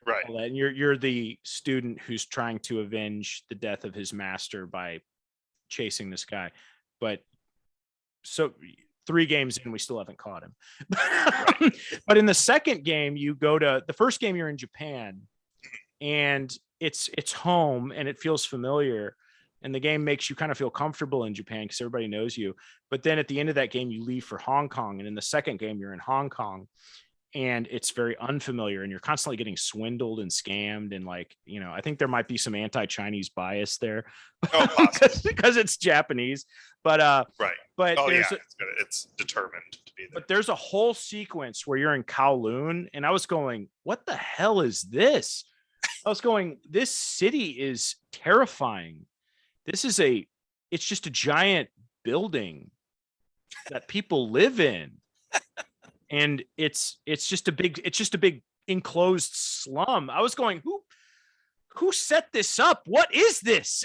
all that. And you're the student who's trying to avenge the death of his master by chasing this guy. but so 3 games in, we still haven't caught him. But in the second game, you go to the first game, you're in Japan, and it's home and it feels familiar. And the game makes you kind of feel comfortable in Japan because everybody knows you. But then at the end of that game, you leave for Hong Kong. And in the second game, you're in Hong Kong. And it's very unfamiliar. And you're constantly getting swindled and scammed. And like, you know, I think there might be some anti-Chinese bias there. Oh, because it's Japanese. But right. But oh, yeah, it's determined to be there. But there's a whole sequence where you're in Kowloon. And I was going, what the hell is this? I was going, this city is terrifying. It's just a giant building that people live in. And it's just a big enclosed slum. I was going, who set this up? What is this?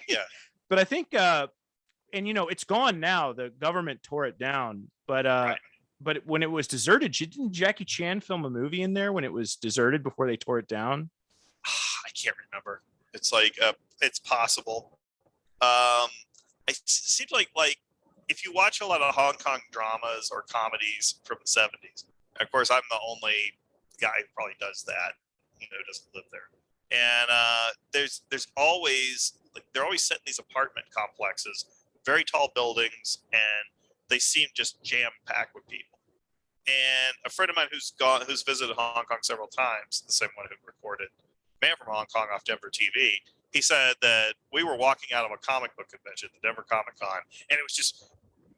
Yeah. But I think, and you know, it's gone now. The government tore it down, but, right. But when it was deserted, didn't Jackie Chan film a movie in there when it was deserted before they tore it down? I can't remember. It's like, it's possible. It seems like if you watch a lot of Hong Kong dramas or comedies from the 70s, of course, I'm the only guy who probably does that, you know, doesn't live there. And there's always, like, they're always set in these apartment complexes, very tall buildings, and they seem just jam-packed with people. And a friend of mine who's visited Hong Kong several times, the same one who recorded Man from Hong Kong off Denver TV, he said that we were walking out of a comic book convention, the Denver Comic Con, and it was just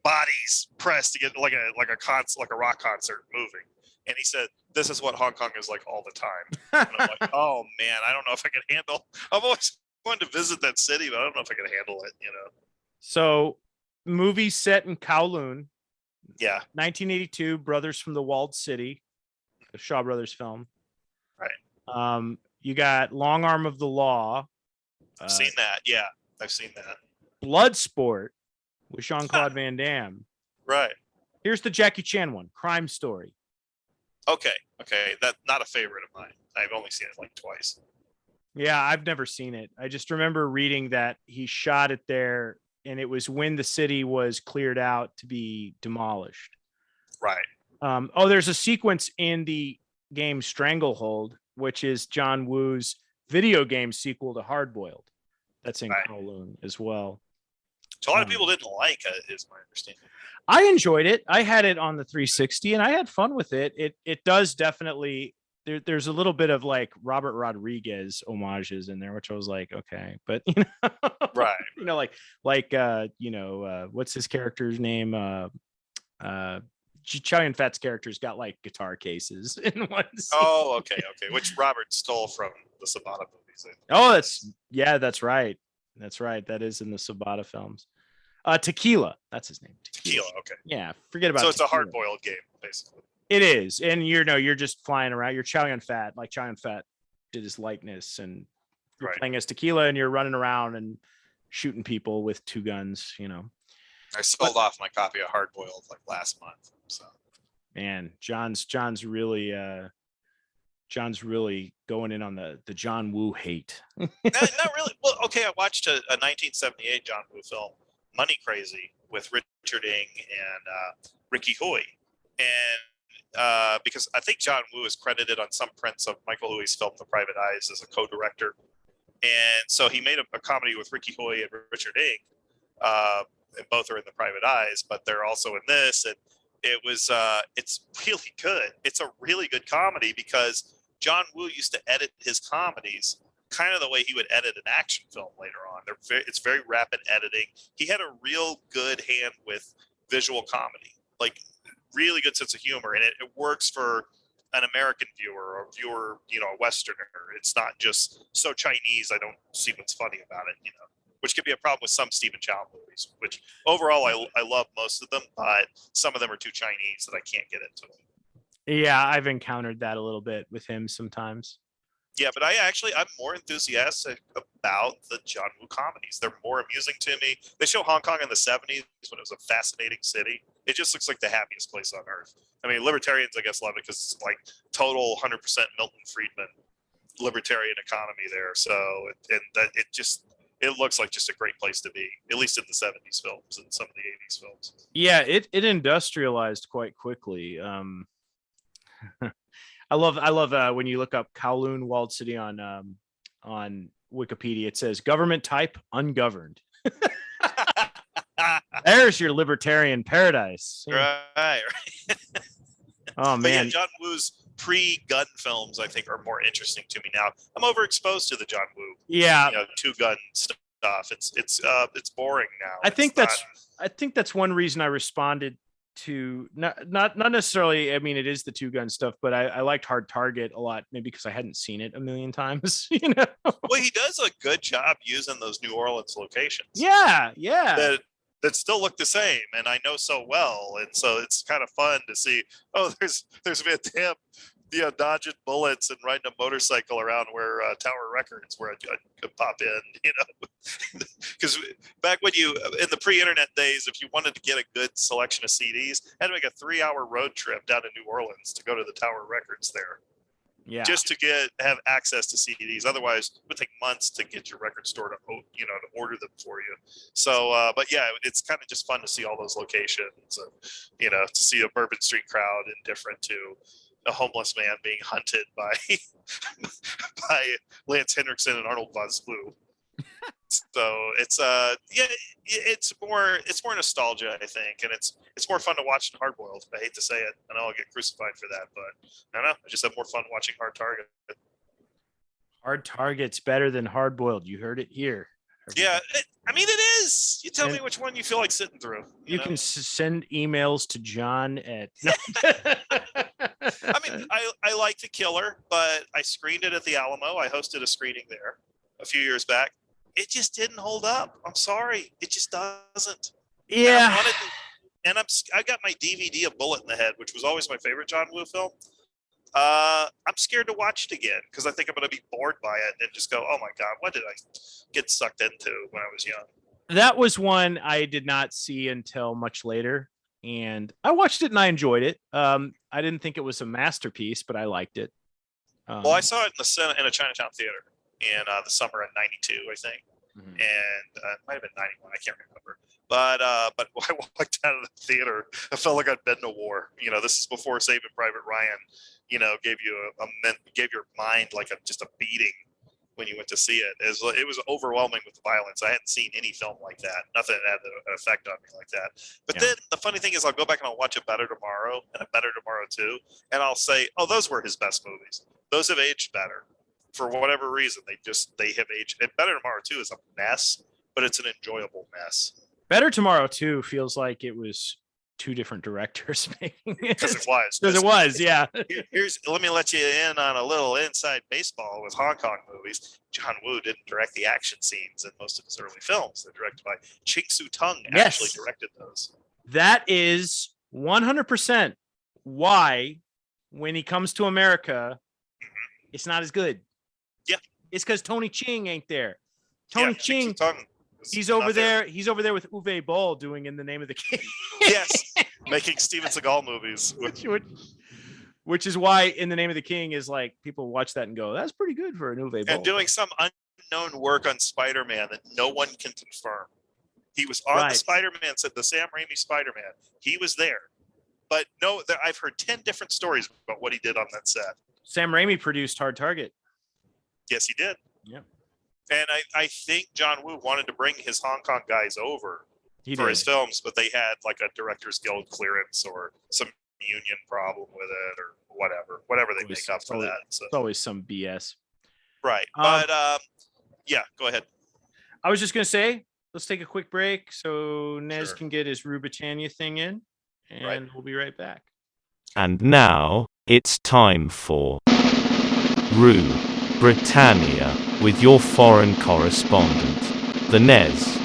bodies pressed to get like a rock concert moving. And he said, this is what Hong Kong is like all the time. And I'm like, oh man, I don't know if I can handle. I've always wanted to visit that city, but I don't know if I can handle it, you know. So, movie set in Kowloon. Yeah. 1982, Brothers from the Walled City, the Shaw Brothers film. Right. You got Long Arm of the Law. I've seen that. Yeah, I've seen that. Bloodsport with Jean-Claude Van Damme. Right. Here's the Jackie Chan one, Crime Story. Okay. That's not a favorite of mine. I've only seen it like twice. Yeah, I've never seen it. I just remember reading that he shot it there, and it was when the city was cleared out to be demolished. Right. There's a sequence in the game Stranglehold, which is John Woo's video game sequel to Hardboiled. That's in Kowloon as well. So a lot of people didn't like it, is my understanding. I enjoyed it. I had it on the 360 and I had fun with it. It does definitely, there's a little bit of like Robert Rodriguez homages in there, which I was like, okay, but you know, right. You know, what's his character's name? Chow Yun-Fat's character's got like guitar cases in one scene. Oh, okay. Which Robert stole from the Sabata movies. Oh, that's right. That's right. That is in the Sabata films. Tequila. That's his name. Tequila. Okay. Yeah. Forget about it. So it's a hard-boiled game, basically. It is. And you're just flying around. You're Chow Yun-Fat. Like Chow Yun-Fat did his likeness, and you're playing as Tequila, and you're running around and shooting people with 2 guns, you know. I sold off my copy of Hard-Boiled like last month. So, man, John's really going in on the John Woo hate. not really. Well, okay, I watched a 1978 John Woo film, Money Crazy, with Richard Ng and Ricky Hui, and because I think John Woo is credited on some prints of Michael Hui's film The Private Eyes as a co-director, and so he made a comedy with Ricky Hui and Richard Ng. And both are in The Private Eyes, but they're also in this, and it was it's really good. It's a really good comedy because John Woo used to edit his comedies kind of the way he would edit an action film later on. It's very rapid editing. He had a real good hand with visual comedy, like really good sense of humor, and it works for an American viewer or a viewer, you know, a Westerner. It's not just so Chinese, I don't see what's funny about it, you know. Which could be a problem with some Stephen Chow movies, which overall I love most of them, but some of them are too Chinese that I can't get into them. Yeah, I've encountered that a little bit with him sometimes. Yeah, but I'm more enthusiastic about the John Woo comedies. They're more amusing to me. They show Hong Kong in the 70s when it was a fascinating city. It just looks like the happiest place on earth. I mean, libertarians, I guess, love it because it's like total 100% Milton Friedman libertarian economy there. So, and that it just, it looks like just a great place to be, at least in the 70s films and some of the 80s films. Yeah, it industrialized quite quickly. I love when you look up Kowloon Walled City on Wikipedia. It says government type ungoverned. There's your libertarian paradise. Right. Oh man, yeah, John Woo's pre-gun films, I think, are more interesting to me now. I'm overexposed to the John Woo, two-gun stuff. It's boring now. I think that's one reason I responded to not necessarily. I mean, it is the two-gun stuff, but I liked Hard Target a lot, maybe because I hadn't seen it a million times. Well, he does a good job using those New Orleans locations. Yeah. That still look the same, and I know so well, and so it's kind of fun to see. Oh, there's Van Damme, dodging bullets and riding a motorcycle around where Tower Records, where I could pop in, because back when in the pre-internet days, if you wanted to get a good selection of CDs, had to make a 3-hour road trip down to New Orleans to go to the Tower Records there. Yeah. Just to have access to CDs. Otherwise, it would take months to get your record store to order them for you. So, but yeah, it's kind of just fun to see all those locations, and to see a Bourbon Street crowd indifferent to a homeless man being hunted by by Lance Henriksen and Arnold Vosloo. So it's more nostalgia, I think, and it's more fun to watch than Hard Boiled. I hate to say it, I know I'll get crucified for that, but I don't know. I just have more fun watching Hard Target. Hard Target's better than Hard Boiled. You heard it here. Yeah, it is. You tell me which one you feel like sitting through. You can send emails to John at. I like The Killer, but I screened it at the Alamo. I hosted a screening there a few years back. It just didn't hold up. I'm sorry, it just doesn't. Yeah. I got my DVD of Bullet in the Head, which was always my favorite John Woo film. I'm scared to watch it again because I think I'm going to be bored by it and just go, oh my God, what did I get sucked into when I was young? That was one I did not see until much later, and I watched it and I enjoyed it. I didn't think it was a masterpiece, but I liked it. Well, I saw it in a Chinatown theater in the summer of '92, I think. Mm-hmm. And it might have been '91. I can't remember. But when I walked out of the theater, I felt like I'd been to war. This is before Saving Private Ryan, gave your mind like just a beating when you went to see it. It was overwhelming with the violence. I hadn't seen any film like that. Nothing that had an effect on me like that. But then the funny thing is, I'll go back and I'll watch A Better Tomorrow and A Better Tomorrow 2, and I'll say, oh, those were his best movies. Those have aged better. For whatever reason, they have aged. And Better Tomorrow 2 is a mess, but it's an enjoyable mess. Better Tomorrow 2 feels like it was two different directors making it. Because it was, yeah. Let me let you in on a little inside baseball with Hong Kong movies. John Woo didn't direct the action scenes in most of his early films. They're directed by Ching Soo Tung. Actually directed those. That is 100% why, when he comes to America, it's not as good. Yeah, it's because Tony Ching ain't there. Tony Ching. He's over there. He's over there with Uwe Boll doing In the Name of the King. Yes, making Steven Seagal movies. Which is why In the Name of the King is like, people watch that and go, that's pretty good for an Uwe Boll. And doing some unknown work on Spider-Man that no one can confirm. He was on the Spider-Man set, the Sam Raimi Spider-Man. He was there. But no, I've heard 10 different stories about what he did on that set. Sam Raimi produced Hard Target. Yes, he did. Yeah. And I think John Woo wanted to bring his Hong Kong guys over his films, but they had like a Directors Guild clearance or some union problem with it or whatever they make up for that. So it's always some BS. Right. But yeah, go ahead. I was just going to say, let's take a quick break so Nez can get his Rue Britannia thing in, and we'll be right back. And now it's time for Rue Britannia with your foreign correspondent, the Nez.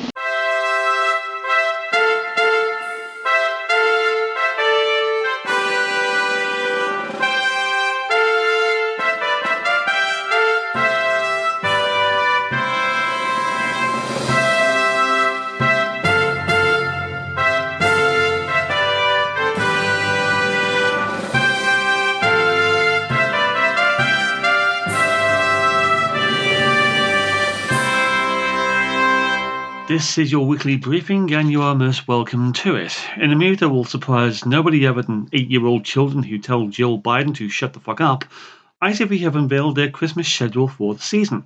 This is your weekly briefing, and you are most welcome to it. In a move that will surprise nobody other than 8-year-old children who tell Jill Biden to shut the fuck up, ITV have unveiled their Christmas schedule for the season.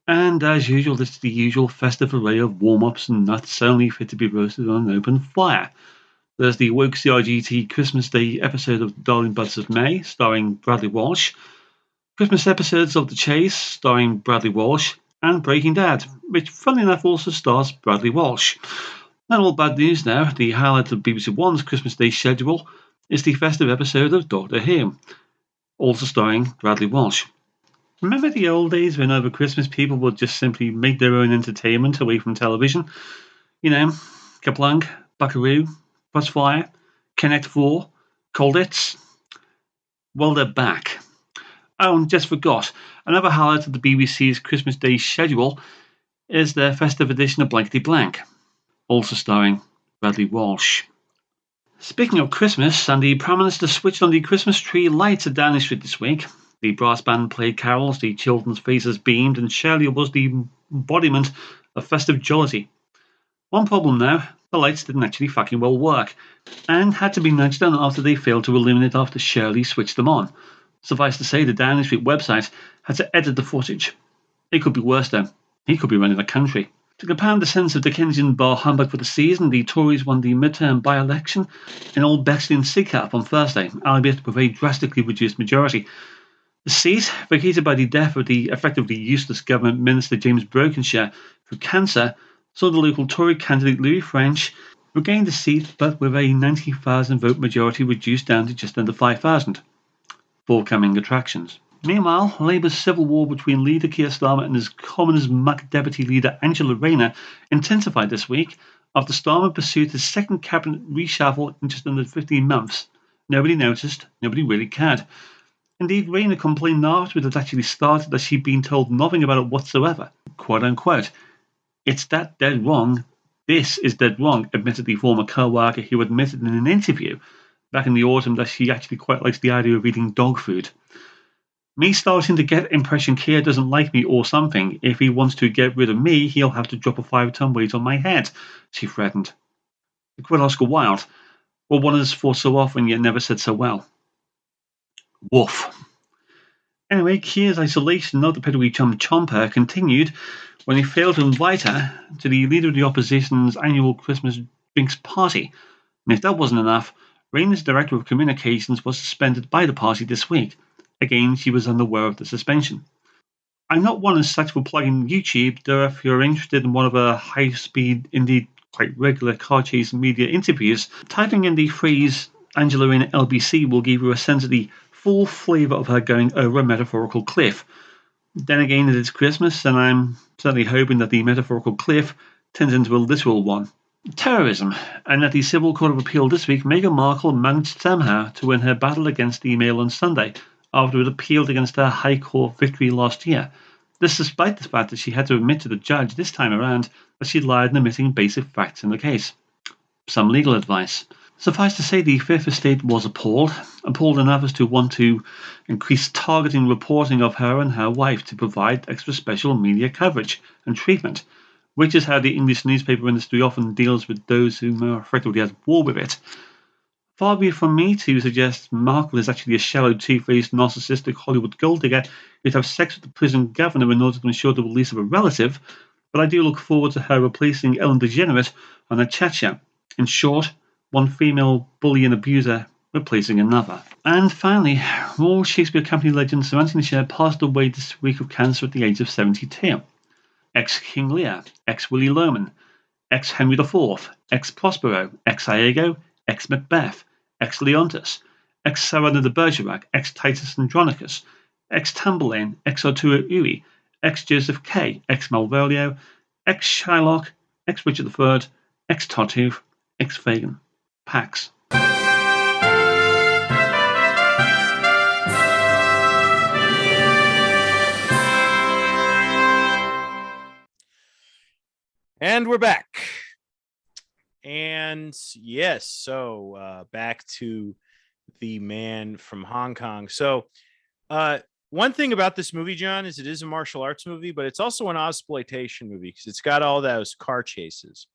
And as usual, it's the usual festive array of warm-ups and nuts only fit to be roasted on an open fire. There's the woke CRGT Christmas Day episode of Darling Buds of May, starring Bradley Walsh, Christmas episodes of The Chase, starring Bradley Walsh, and Breaking Dad, which funnily enough also stars Bradley Walsh. Not all bad news now. The highlight of BBC One's Christmas Day schedule is the festive episode of Doctor Who, also starring Bradley Walsh. Remember the old days when over Christmas people would just simply make their own entertainment away from television? You know, Kaplunk, Buckaroo, Crossfire, Connect 4, Colditz. Well, they're back. Oh, and just forgot, another highlight of the BBC's Christmas Day schedule is their festive edition of Blankety Blank, also starring Bradley Walsh. Speaking of Christmas, and the Prime Minister switched on the Christmas tree lights at Downing Street this week. The brass band played carols, the children's faces beamed, and Shirley was the embodiment of festive jollity. One problem now, the lights didn't actually fucking well work, and had to be nudged down after they failed to illuminate after Shirley switched them on. Suffice to say, the Downing Street website had to edit the footage. It could be worse though. He could be running the country. To compound the sense of Dickensian bar humbug for the season, the Tories won the midterm by-election in Old Bexley and Sidcup on Thursday, albeit with a drastically reduced majority. The seat, vacated by the death of the effectively useless government minister James Brokenshire through cancer, saw the local Tory candidate Louis French regain the seat, but with a 90,000 vote majority reduced down to just under 5,000. Forthcoming attractions. Meanwhile, Labour's civil war between leader Keir Starmer and his communist muck deputy leader Angela Rayner intensified this week after Starmer pursued his second cabinet reshuffle in just under 15 months. Nobody noticed, nobody really cared. Indeed, Rayner complained after it had actually started that she'd been told nothing about it whatsoever. Quote unquote. It's that dead wrong. This is dead wrong, admitted the former co-worker who admitted in an interview back in the autumn that she actually quite likes the idea of eating dog food. Me starting to get impression Keir doesn't like me or something. If he wants to get rid of me, he'll have to drop a 5-ton weight on my head, she threatened. To quote Oscar Wilde, well, one has fought so often yet never said so well. Woof. Anyway, Keir's isolation of the pedigree chum Chomper continued when he failed to invite her to the leader of the opposition's annual Christmas drinks party. And if that wasn't enough, Rayner's director of communications was suspended by the party this week. Again, she was unaware of the suspension. I'm not one as such for plugging YouTube, though if you're interested in one of her high-speed, indeed quite regular car chase media interviews, typing in the phrase Angela Rayner LBC will give you a sense of the full flavour of her going over a metaphorical cliff. Then again, it is Christmas, and I'm certainly hoping that the metaphorical cliff turns into a literal one. Terrorism, and at the Civil Court of Appeal this week, Meghan Markle managed somehow to win her battle against the Mail on Sunday, after it appealed against her High Court victory last year. This despite the fact that she had to admit to the judge this time around that she lied in omitting basic facts in the case. Some legal advice. Suffice to say, the Fifth Estate was appalled enough as to want to increase targeting reporting of her and her wife to provide extra special media coverage and treatment, which is how the English newspaper industry often deals with those who are effectively at war with it. Far be it from me to suggest Markle is actually a shallow, two-faced, narcissistic Hollywood gold digger who'd have sex with the prison governor in order to ensure the release of a relative, but I do look forward to her replacing Ellen DeGeneres on a chat show. In short, one female bully and abuser replacing another. And finally, Royal Shakespeare Company legend Sir Anthony Sher passed away this week of cancer at the age of 72. Ex-King Lear, ex-Willie Loman, ex-Henry IV, ex-Prospero, ex-Iago, ex-Macbeth, ex-Leontus, ex-Sarana de Bergerac, ex-Titus Andronicus, ex-Tamburlaine, ex-Arturo Uri, ex-Joseph K, ex-Malvolio, ex-Shylock, ex-Richard III, ex-Tartuffe, ex-Fagin. Pax. And we're back. And yes, so back to the man from Hong Kong. So One thing about this movie, John, is it is a martial arts movie, but it's also an exploitation movie because it's got all those car chases.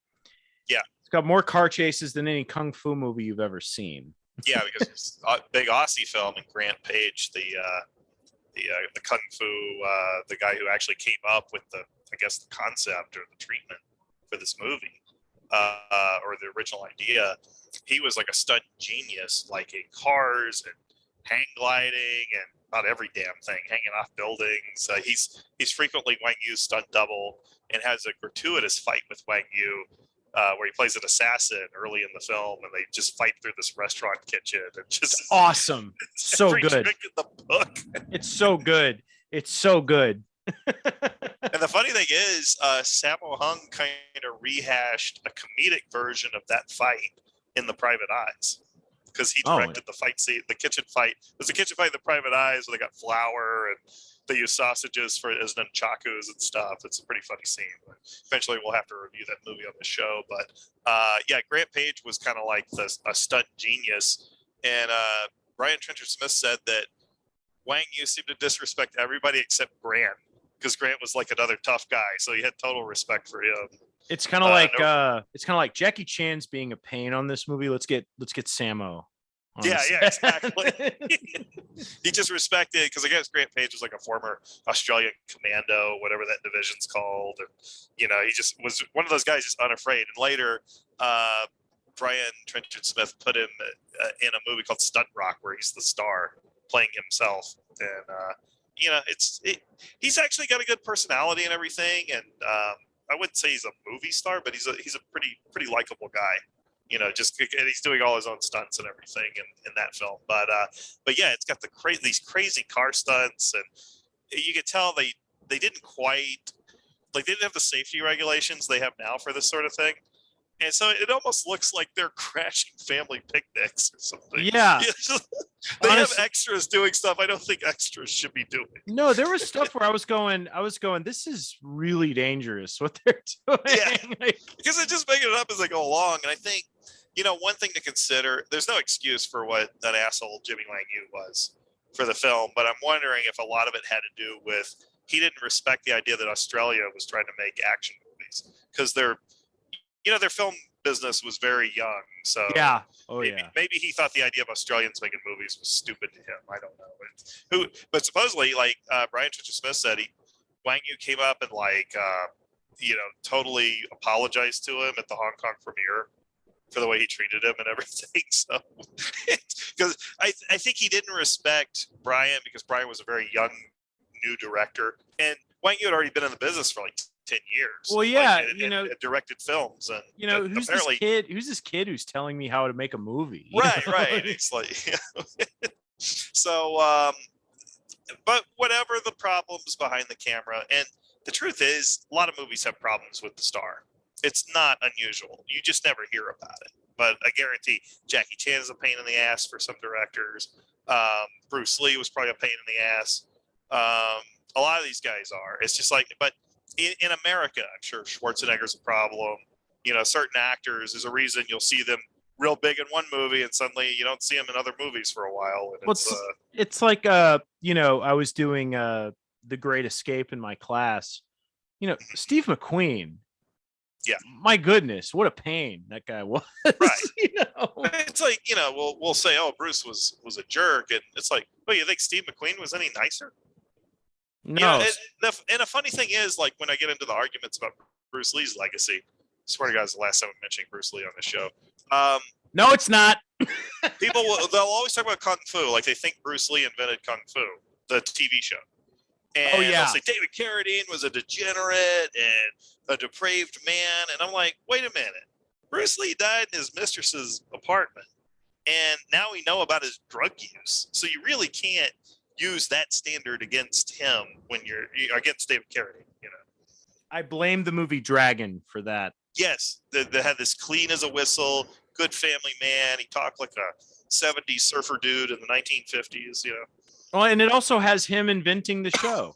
Yeah. It's got more car chases than any kung fu movie you've ever seen. Yeah, because it's a big Aussie film, and Grant Page, the kung fu, the guy who actually came up with the concept or the treatment for this movie, or the original idea. He was like a stunt genius, like in cars and hang gliding and about every damn thing, hanging off buildings. He's frequently Wang Yu's stunt double, and has a gratuitous fight with Wang Yu, where he plays an assassin early in the film, and they just fight through this restaurant kitchen. And just awesome, so good. Trick in the book. It's so good. It's so good. And the funny thing is, Sammo Hung kind of rehashed a comedic version of that fight in The Private Eyes, because he directed the fight scene, the kitchen fight. There's a kitchen fight in The Private Eyes where they got flour and they use sausages as nunchakus and stuff. It's a pretty funny scene. Eventually, we'll have to review that movie on the show. But yeah, Grant Page was kind of like a stunt genius. And Brian Trenchard-Smith said that Wang Yu seemed to disrespect everybody except Grant, because Grant was like another tough guy, so he had total respect for him. It's kind of like Jackie Chan's being a pain on this movie. Let's get Sammo. Yeah, exactly. He just respected, because I guess Grant Page was like a former Australian commando, whatever that division's called, and he just was one of those guys, just unafraid. And later, Brian Trenchard-Smith put him in a movie called Stunt Rock, where he's the star playing himself, and he's actually got a good personality and everything, and I wouldn't say he's a movie star, but he's a pretty likable guy. And he's doing all his own stunts and everything in that film. But yeah, it's got these crazy car stunts, and you could tell they didn't quite, like, they didn't have the safety regulations they have now for this sort of thing. And so it almost looks like they're crashing family picnics or something. Yeah. They have extras doing stuff I don't think extras should be doing. No, there was stuff where I was going, this is really dangerous what they're doing. Yeah. Because they're just making it up as they go along. And I think, one thing to consider, there's no excuse for what that asshole Jimmy Wang Yu was for the film, but I'm wondering if a lot of it had to do with he didn't respect the idea that Australia was trying to make action movies, because their film business was very young. So yeah. Maybe he thought the idea of Australians making movies was stupid to him. I don't know. But supposedly, like Brian Trenchard-Smith said, Wang Yu came up and totally apologized to him at the Hong Kong premiere for the way he treated him and everything. So, because I think he didn't respect Brian, because Brian was a very young, new director, and Wang Yu had already been in the business for like 10 years. Well, yeah, and directed films, and who's this kid? Who's this kid who's telling me how to make a movie? Right. It's like, so, but whatever the problems behind the camera, and the truth is, a lot of movies have problems with the star. It's not unusual. You just never hear about it. But I guarantee Jackie Chan is a pain in the ass for some directors. Bruce Lee was probably a pain in the ass. A lot of these guys are. It's just like, but in America, I'm sure Schwarzenegger's a problem. Certain actors, there's a reason you'll see them real big in one movie, and suddenly you don't see them in other movies for a while. And it's like, I was doing The Great Escape in my class. Steve McQueen. Yeah. My goodness, what a pain that guy was. Right. It's like, we'll say, oh, Bruce was a jerk, and it's like, well, you think Steve McQueen was any nicer? No. And a funny thing is, like, when I get into the arguments about Bruce Lee's legacy, I swear to God, it's the last time I'm mentioning Bruce Lee on the show. No, it's not. They'll always talk about Kung Fu, like they think Bruce Lee invented Kung Fu, the TV show. And they'll say David Carradine was a degenerate and a depraved man. And I'm like, wait a minute. Bruce Lee died in his mistress's apartment, and now we know about his drug use. So you really can't use that standard against him when you're against David Carradine. I blame the movie Dragon for that. Yes, they had this clean as a whistle, good family man. He talked like a 70s surfer dude in the 1950s. Well, and it also has him inventing the show.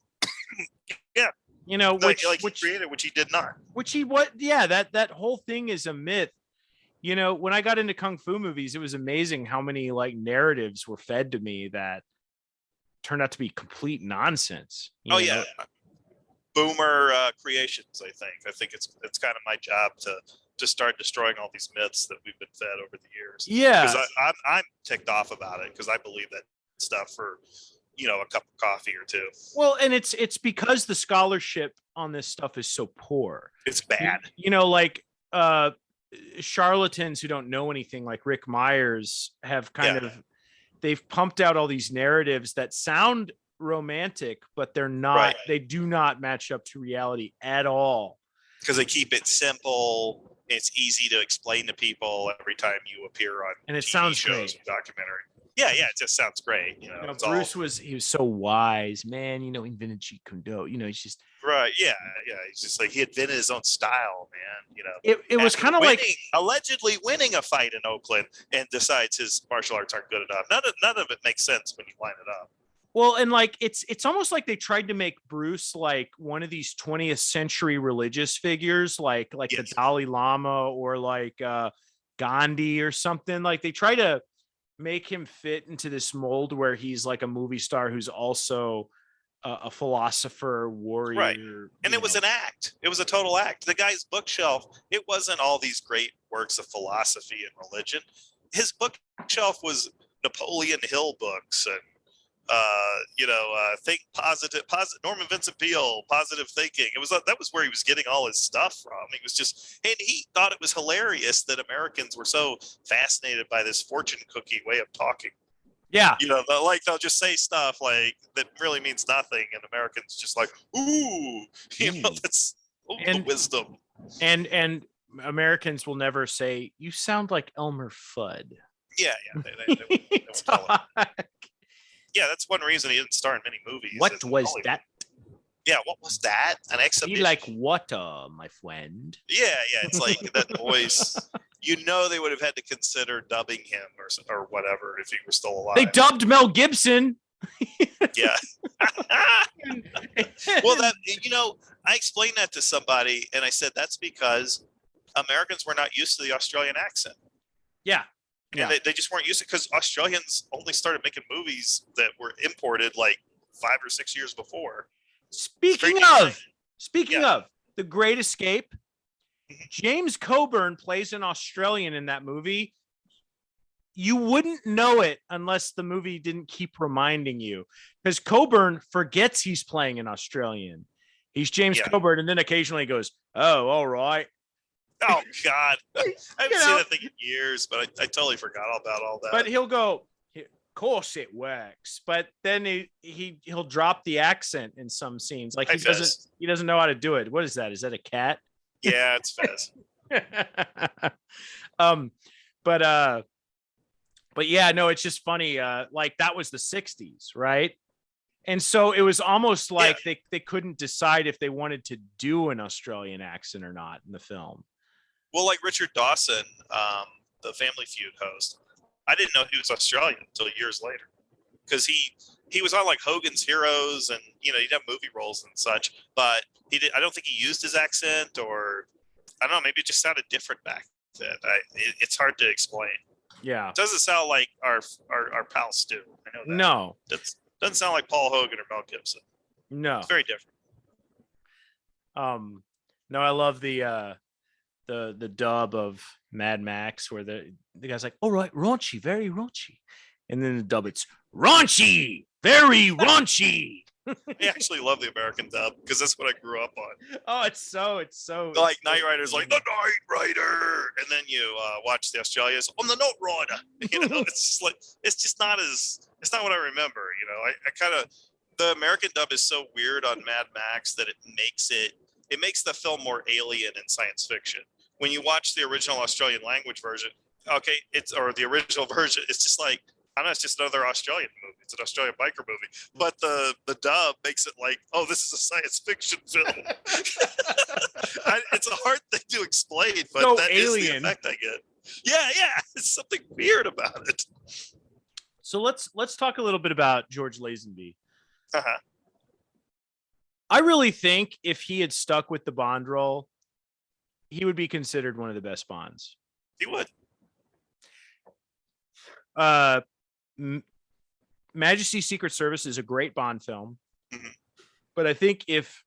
Yeah. Which he created, which he did not. That whole thing is a myth. When I got into Kung Fu movies, it was amazing how many like narratives were fed to me that turned out to be complete nonsense. Oh yeah, boomer creations. I think it's kind of my job to start destroying all these myths that we've been fed over the years. Yeah, because I'm ticked off about it because I believe that stuff for a cup of coffee or two. Well, and it's because the scholarship on this stuff is so poor. It's bad. Like charlatans who don't know anything, like Rick Myers, have they've pumped out all these narratives that sound romantic, but they're not. Right. They do not match up to reality at all. Because they keep it simple. It's easy to explain to people every time you appear on and it TV sounds shows great. and documentary. Yeah, it just sounds great. Bruce was so wise, man. Invented Jeet Kune Do. He's just right. Yeah. He's just like he invented his own style, man. It was kind of like allegedly winning a fight in Oakland and decides his martial arts aren't good enough. None of it makes sense when you line it up. Well, and like it's almost like they tried to make Bruce like one of these 20th century religious figures, like the Dalai Lama or like Gandhi or something. Like they try to make him fit into this mold where he's like a movie star who's also a philosopher, warrior. Right. And it was an act. It was a total act. The guy's bookshelf, it wasn't all these great works of philosophy and religion. His bookshelf was Napoleon Hill books and think positive Norman Vincent Peale, positive thinking. That was where he was getting all his stuff from. And he thought it was hilarious that Americans were so fascinated by this fortune cookie way of talking. Yeah. They'll just say stuff like that really means nothing. And Americans just like, ooh, that's the wisdom. And Americans will never say, you sound like Elmer Fudd. Yeah. They won't tell him. Yeah, that's one reason he didn't star in many movies. What was that? Yeah, what was that? An exhibition? Be like water, my friend. Yeah, it's like that voice. They would have had to consider dubbing him or whatever if he were still alive. They dubbed Mel Gibson. Yeah. Well, I explained that to somebody, and I said that's because Americans were not used to the Australian accent. Yeah. And they just weren't used to it because Australians only started making movies that were imported like 5 or 6 years before. Speaking of The Great Escape, James Coburn plays an Australian in that movie. You wouldn't know it unless the movie didn't keep reminding you, because Coburn forgets he's playing an Australian. He's James Coburn, and then occasionally goes, "Oh, all right." Oh God, I haven't seen that thing in years, but I totally forgot about all that. But he'll go, "Of course it works," but then he'll drop the accent in some scenes. Like he doesn't know how to do it. What is that? Is that a cat? Yeah, it's Fez. But yeah, no, it's just funny. Like that was the 60s, right? And so it was almost like they couldn't decide if they wanted to do an Australian accent or not in the film. Well, like Richard Dawson, the Family Feud host, I didn't know he was Australian until years later, because he was on like Hogan's Heroes, and he'd have movie roles and such, but I don't think he used his accent, or I don't know, maybe it just sounded different back then. It's hard to explain. Yeah, it doesn't sound like our pal Stu. I know that. No, that doesn't sound like Paul Hogan or Mel Gibson. No, it's very different. No, I love the dub of Mad Max where the guy's like, all right, raunchy, very raunchy. And then the dub, it's raunchy, very raunchy. I actually love the American dub because that's what I grew up on. Oh, it's so like Knight Rider's like the Knight Rider, and then you watch the Australians on the Note Rider. It's just not what I remember. I kind of, the American dub is so weird on Mad Max that it makes the film more alien in science fiction. When you watch the original Australian language version, or the original version, it's just like, I know it's just another Australian movie. It's an Australian biker movie. But the dub makes it like, oh, this is a science fiction film. It's a hard thing to explain, but so that alien. Is the effect I get. Yeah. It's something weird about it. So let's talk a little bit about George Lazenby. Uh-huh. I really think if he had stuck with the Bond role, he would be considered one of the best Bonds. He would. Majesty Secret Service is a great Bond film, Mhm. but I think if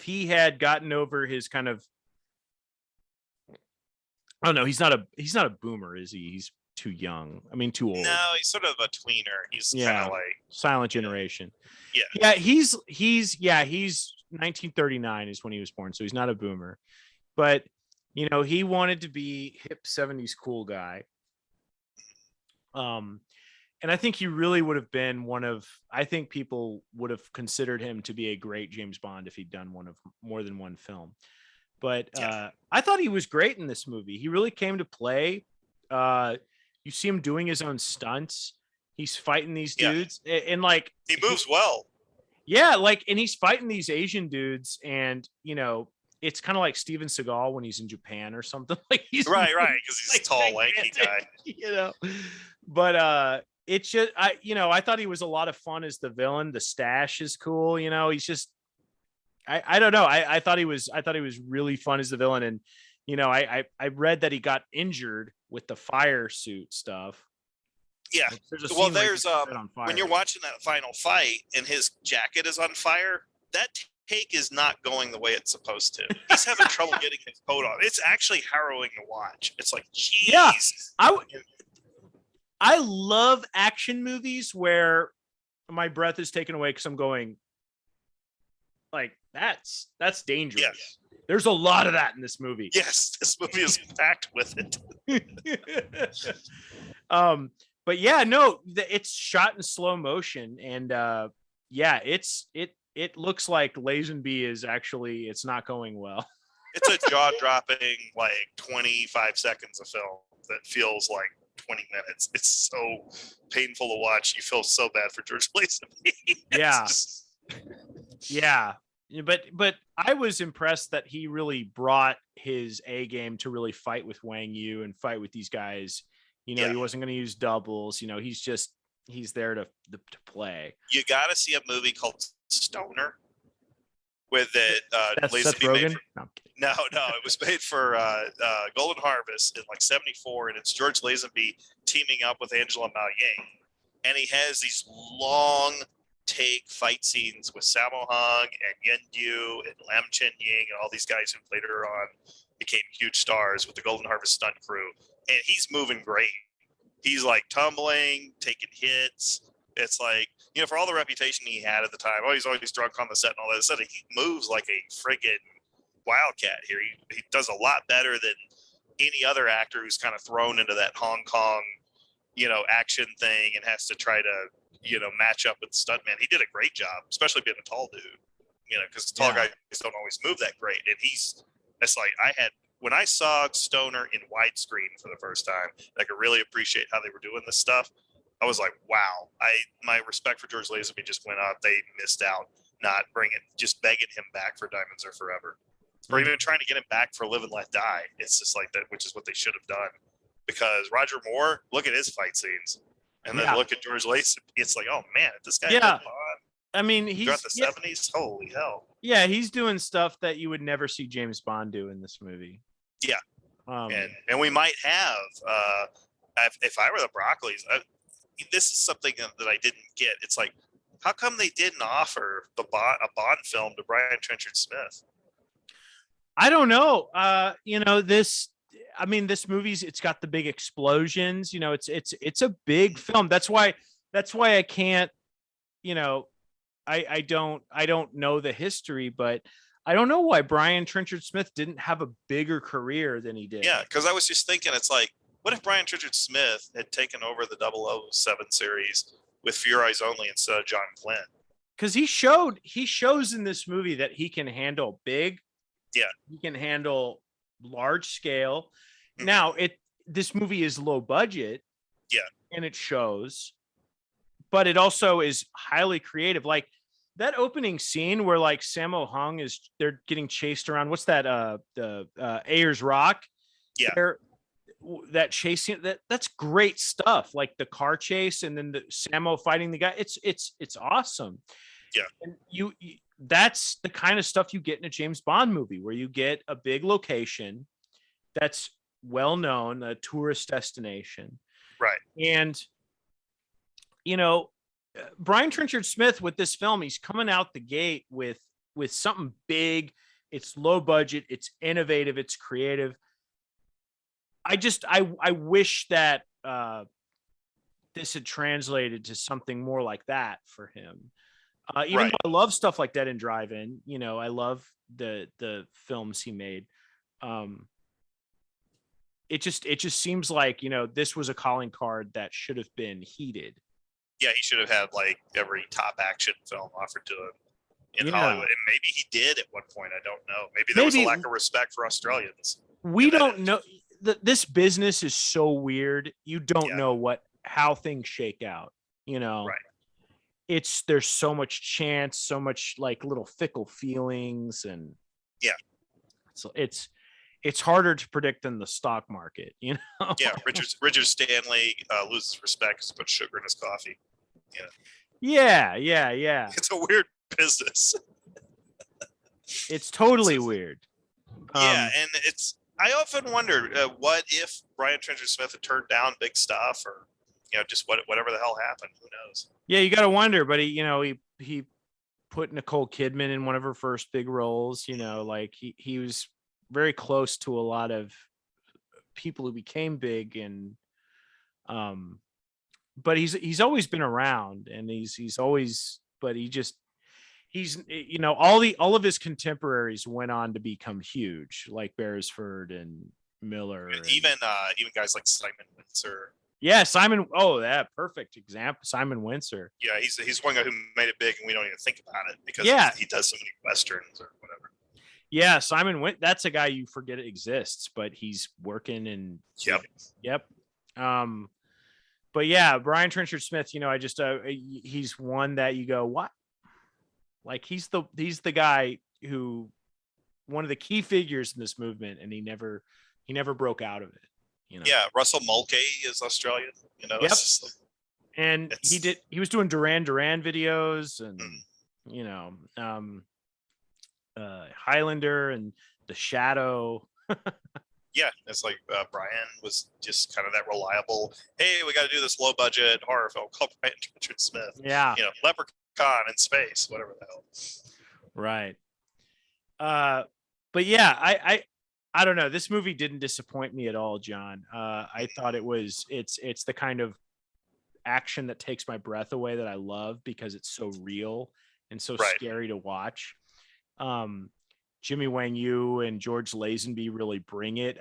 he had gotten over his kind of, I don't know, he's not a boomer, is he? He's too young. I mean, too old. No, he's sort of a tweener. He's kind of like Silent Generation. Yeah. He's 1939 is when he was born, so he's not a boomer. But he wanted to be hip 70s cool guy. And I think he really would have been I think people would have considered him to be a great James Bond if he'd done more than one film. But I thought he was great in this movie. He really came to play. You see him doing his own stunts. He's fighting these dudes, and like he moves well. Yeah, like, and he's fighting these Asian dudes, and it's kind of like Steven Seagal when he's in Japan or something. Like he's right, because he's a tall, lanky guy. But it's just I thought he was a lot of fun as the villain. The stash is cool. He's just I don't know. I thought he was really fun as the villain, and I read that he got injured with the fire suit stuff. Yeah. Well, there's when you're watching that final fight and his jacket is on fire, that take is not going the way it's supposed to. He's having trouble getting his coat on. It's actually harrowing to watch. It's like, geez. Yeah. I love action movies where my breath is taken away because I'm going, like, that's dangerous. Yes. There's a lot of that in this movie. Yes, this movie is packed with it. But yeah, no, it's shot in slow motion, and it looks like Lazenby is actually, it's not going well. It's a jaw-dropping, like 25 seconds of film that feels like 20 minutes. It's so painful to watch. You feel so bad for George Lazenby. Yeah. But I was impressed that he really brought his A game to really fight with Wang Yu and fight with these guys. He wasn't going to use doubles. He's there to play. You got to see a movie called Stoner with it. Seth Rogen? No, it was made for Golden Harvest in like '74, and it's George Lazenby teaming up with Angela Mao Yang, and he has these long take fight scenes with Sammo Hung and Yen Yu and Lam Chen Ying and all these guys who later on became huge stars with the Golden Harvest stunt crew. And he's moving great. He's like tumbling, taking hits. It's like, for all the reputation he had at the time, he's always drunk on the set and all that stuff, he moves like a friggin' wildcat here. He does a lot better than any other actor who's kind of thrown into that Hong Kong, action thing and has to try to, match up with the stuntman. He did a great job, especially being a tall dude, because tall guys don't always move that great. And it's like when I saw Stoner in widescreen for the first time, I could really appreciate how they were doing this stuff. I was like, wow, my respect for George Lazenby just went up. They missed out not just begging him back for Diamonds Are Forever, or even trying to get him back for Live and Let Die. It's just like that, which is what they should have done, because Roger Moore, look at his fight scenes. And then look at George Lazenby. It's like, oh man, this guy. Yeah. I mean, he's throughout the 70s. Holy hell. Yeah, he's doing stuff that you would never see James Bond do in this movie. Yeah. And we might have, if I were the Broccolis, this is something that I didn't get. It's like, how come they didn't offer a Bond film to Brian Trenchard-Smith? I don't know. This movie's, it's got the big explosions, it's a big film. That's why I can't, I don't know the history, but I don't know why Brian Trenchard-Smith didn't have a bigger career than he did. Yeah. Cause I was just thinking, it's like, what if Brian Trenchard-Smith had taken over the 007 series with For Your Eyes Only instead of John Flynn? Cause he shows in this movie that he can handle big. Yeah. He can handle large scale. Now this movie is low budget, and it shows, but it also is highly creative. Like that opening scene where like Sammo Hung they're getting chased around. What's that? The Ayers Rock. Yeah. That chasing that's great stuff. Like the car chase and then the Sammo fighting the guy. It's awesome. Yeah. And you that's the kind of stuff you get in a James Bond movie where you get a big location that's well known, a tourist destination, right? And Brian Trenchard-Smith with this film, he's coming out the gate with something big. It's low budget, it's innovative, it's creative. I wish that this had translated to something more like that for him. Even though I love stuff like Dead and Drive-In, I love the films he made. It just seems like, this was a calling card that should have been heeded. Yeah, he should have had like every top action film offered to him in Hollywood. And maybe he did at one point. I don't know. Maybe there was a lack of respect for Australians. We don't know. This business is so weird. You don't know how things shake out, Right. There's so much chance, so much like little fickle feelings, and so it's harder to predict than the stock market, Yeah, Richard Stanley loses respect because he puts sugar in his coffee. Yeah. It's a weird business. It's totally weird. And I often wonder, what if Brian Trenchard-Smith had turned down big stuff, or just whatever the hell happened? Who knows? Yeah, you got to wonder. But he put Nicole Kidman in one of her first big roles. Like he was very close to a lot of people who became big, and but he's always been around, and he's always, but he's all of his contemporaries went on to become huge, like Beresford and Miller, and even guys like Simon Windsor. Yeah, Simon. Oh, that perfect example, Simon Windsor. Yeah, he's one guy who made it big, and we don't even think about it because he does so many westerns or whatever. Yeah, Simon that's a guy you forget it exists, but he's working and yep. But yeah, Brian Trenchard-Smith, he's one that you go, what? Like he's the guy who, one of the key figures in this movement, and he never broke out of it. Yeah, Russell Mulcahy is Australian. Yep. And he was doing Duran Duran videos, and Highlander and The Shadow. Yeah, it's like Brian was just kind of that reliable. Hey, we got to do this low budget horror film called Brian Trenchard-Smith. Yeah, Leprechaun in space, whatever the hell. Right. But yeah, I don't know. This movie didn't disappoint me at all, John. I thought it's the kind of action that takes my breath away that I love because it's so real and so scary to watch. Jimmy Wang Yu and George Lazenby really bring it.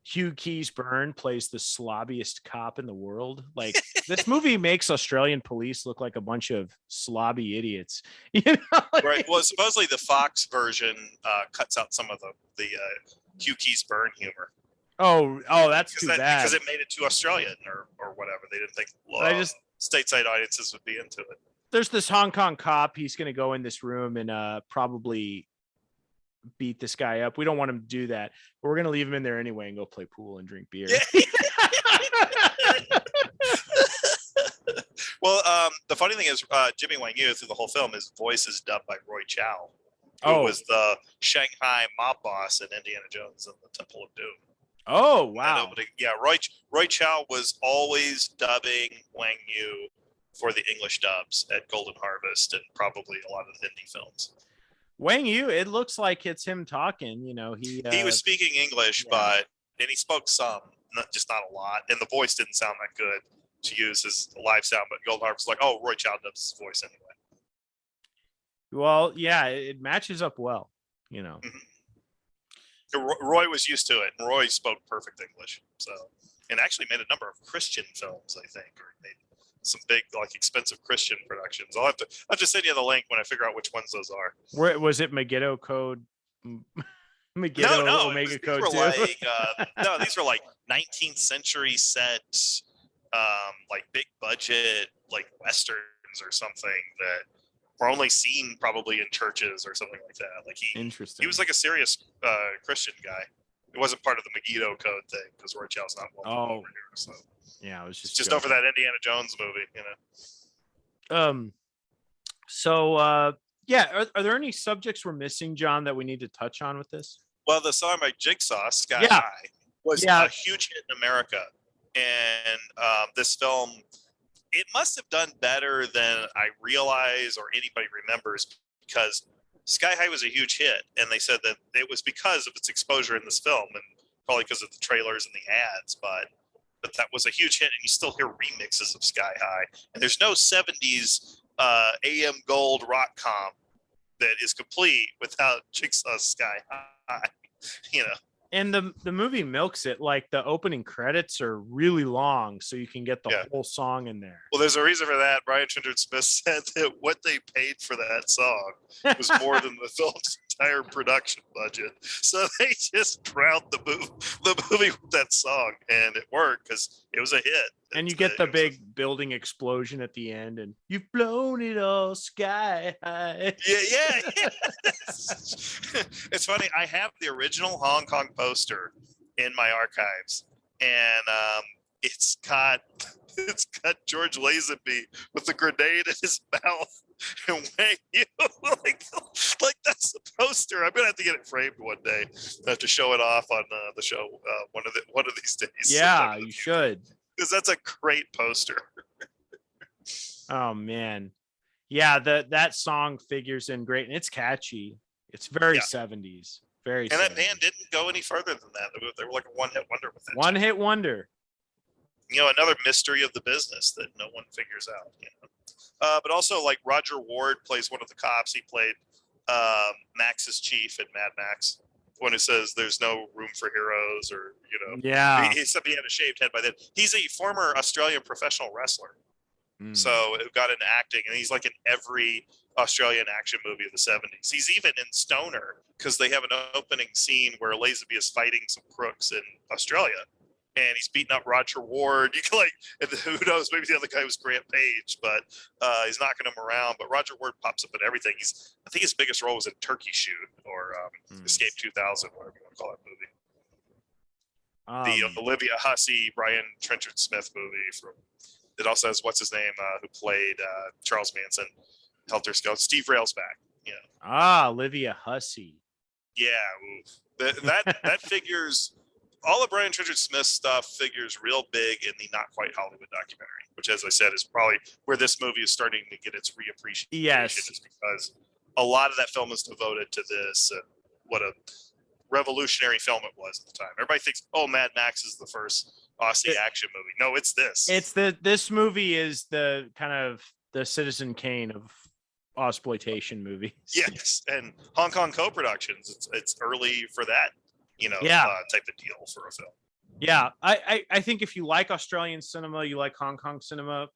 Hugh Keys-Byrne plays the slobbiest cop in the world. Like this movie makes Australian police look like a bunch of slobby idiots. Right. Well, supposedly the Fox version cuts out some of the Hugh Keys-Byrne humor. Oh, that's too bad. Because it made it too Australian or whatever. They didn't think stateside audiences would be into it. There's this Hong Kong cop. He's going to go in this room and probably beat this guy up. We don't want him to do that, but we're going to leave him in there anyway and go play pool and drink beer. Well, the funny thing is, Jimmy Wang Yu through the whole film, his voice is dubbed by Roy Chow, who was the Shanghai mob boss in Indiana Jones and the Temple of Doom. Oh, wow. Yeah, Roy Chow was always dubbing Wang Yu for the English dubs at Golden Harvest and probably a lot of the Hindi films. Wang Yu, it looks like it's him talking. He was speaking English, and he spoke some, just not a lot, and the voice didn't sound that good to use his live sound. But Golden Harvest was like, oh, Roy Chow dubs his voice anyway. Well, yeah, it matches up well. Mm-hmm. Roy was used to it, and Roy spoke perfect English. So, and actually made a number of Christian films, I think, or made some big, like, expensive Christian productions. I'll have to send you the link when I figure out which ones those are. Where was it? Megiddo Code. Megiddo Omega Code 2. No, these were like 19th century set, like big budget, like westerns or something that were only seen probably in churches or something like that. Like interesting. He was like a serious Christian guy. It wasn't part of the Megiddo Code thing because Roy Chow's not welcome over here. So yeah, it was just over that Indiana Jones movie, So yeah, are there any subjects we're missing, John, that we need to touch on with this? Well, the song by Jigsaw, Sky High, was a huge hit in America, and this film it must have done better than I realize or anybody remembers, because Sky High was a huge hit, and they said that it was because of its exposure in this film, and probably because of the trailers and the ads. But that was a huge hit, and you still hear remixes of Sky High. And there's no 70s AM Gold rock comp that is complete without Jigsaw's Sky High. You know. And the movie milks it. Like, the opening credits are really long, so you can get the whole song in there. Well, there's a reason for that. Brian Trenchard-Smith said that what they paid for that song was more than the film's entire production budget. So they just drowned the movie with that song, and it worked because it was a hit. And you get the big building explosion at the end, and you've blown it all sky high. Yeah. It's funny. I have the original Hong Kong poster in my archives, and it's got George Lazenby with the grenade in his mouth and Wang Yu. like that's the poster. I'm gonna have to get it framed one day. I have to show it off on the show one of these days. Yeah, you should. Because that's a great poster. Oh man, yeah, that song figures in great, and it's catchy. It's very 70s, very. And 70s. that band didn't go any further than that. They were like a one-hit wonder with it. One-hit wonder. You know, another mystery of the business that no one figures out. You know, but also like Roger Ward plays one of the cops. He played Max's chief in Mad Max. One who says there's no room for heroes, or except he had a shaved head by then. He's a former Australian professional wrestler, so it got into acting, and he's like in every Australian action movie of the 70s. He's even in Stoner, because they have an opening scene where Lazenby is fighting some crooks in Australia, and he's beating up Roger Ward. You can and who knows, maybe the other guy was Grant Page, but he's knocking him around. But Roger Ward pops up in everything. I think his biggest role was in Turkey Shoot or Escape 2000, whatever you want to call that movie. The Olivia Hussey, Brian Trenchard-Smith movie. It also has what's his name, who played Charles Manson, Helter Skelter, Steve Railsback. Yeah. Olivia Hussey. Yeah, that figures. All of Brian Trenchard-Smith's stuff figures real big in the Not Quite Hollywood documentary, which, as I said, is probably where this movie is starting to get its reappreciation. Yes, is because a lot of that film is devoted to this, and what a revolutionary film it was at the time. Everybody thinks, "Oh, Mad Max is the first Aussie action movie." No, it's this. This movie is the kind of the Citizen Kane of Ausploitation movies. Yes, and Hong Kong co-productions. It's early for that. Type of deal for a film. Yeah, I think if you like Australian cinema, you like Hong Kong cinema,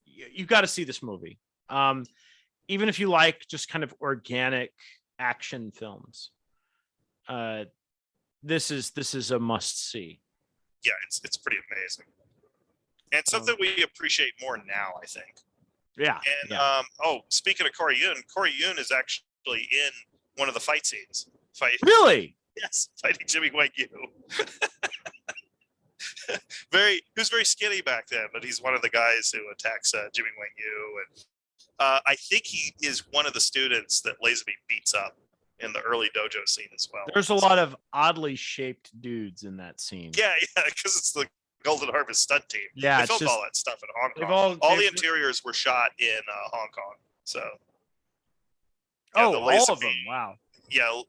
you got to see this movie. Even if you like just kind of organic action films, this is a must see. Yeah, it's pretty amazing, and something we appreciate more now, I think. Yeah. And speaking of Cory Yoon is actually in one of the fight scenes. Really? Yes, fighting Jimmy Wang Yu. Who's very skinny back then, but he's one of the guys who attacks Jimmy Wang Yu, and I think he is one of the students that Lazenby beats up in the early dojo scene as well. There's a lot of oddly shaped dudes in that scene. Yeah, because it's the Golden Harvest stunt team. Yeah, they filmed all that stuff in Hong Kong. All the interiors were shot in Hong Kong. So. Yeah, all of them. Wow. Yeah,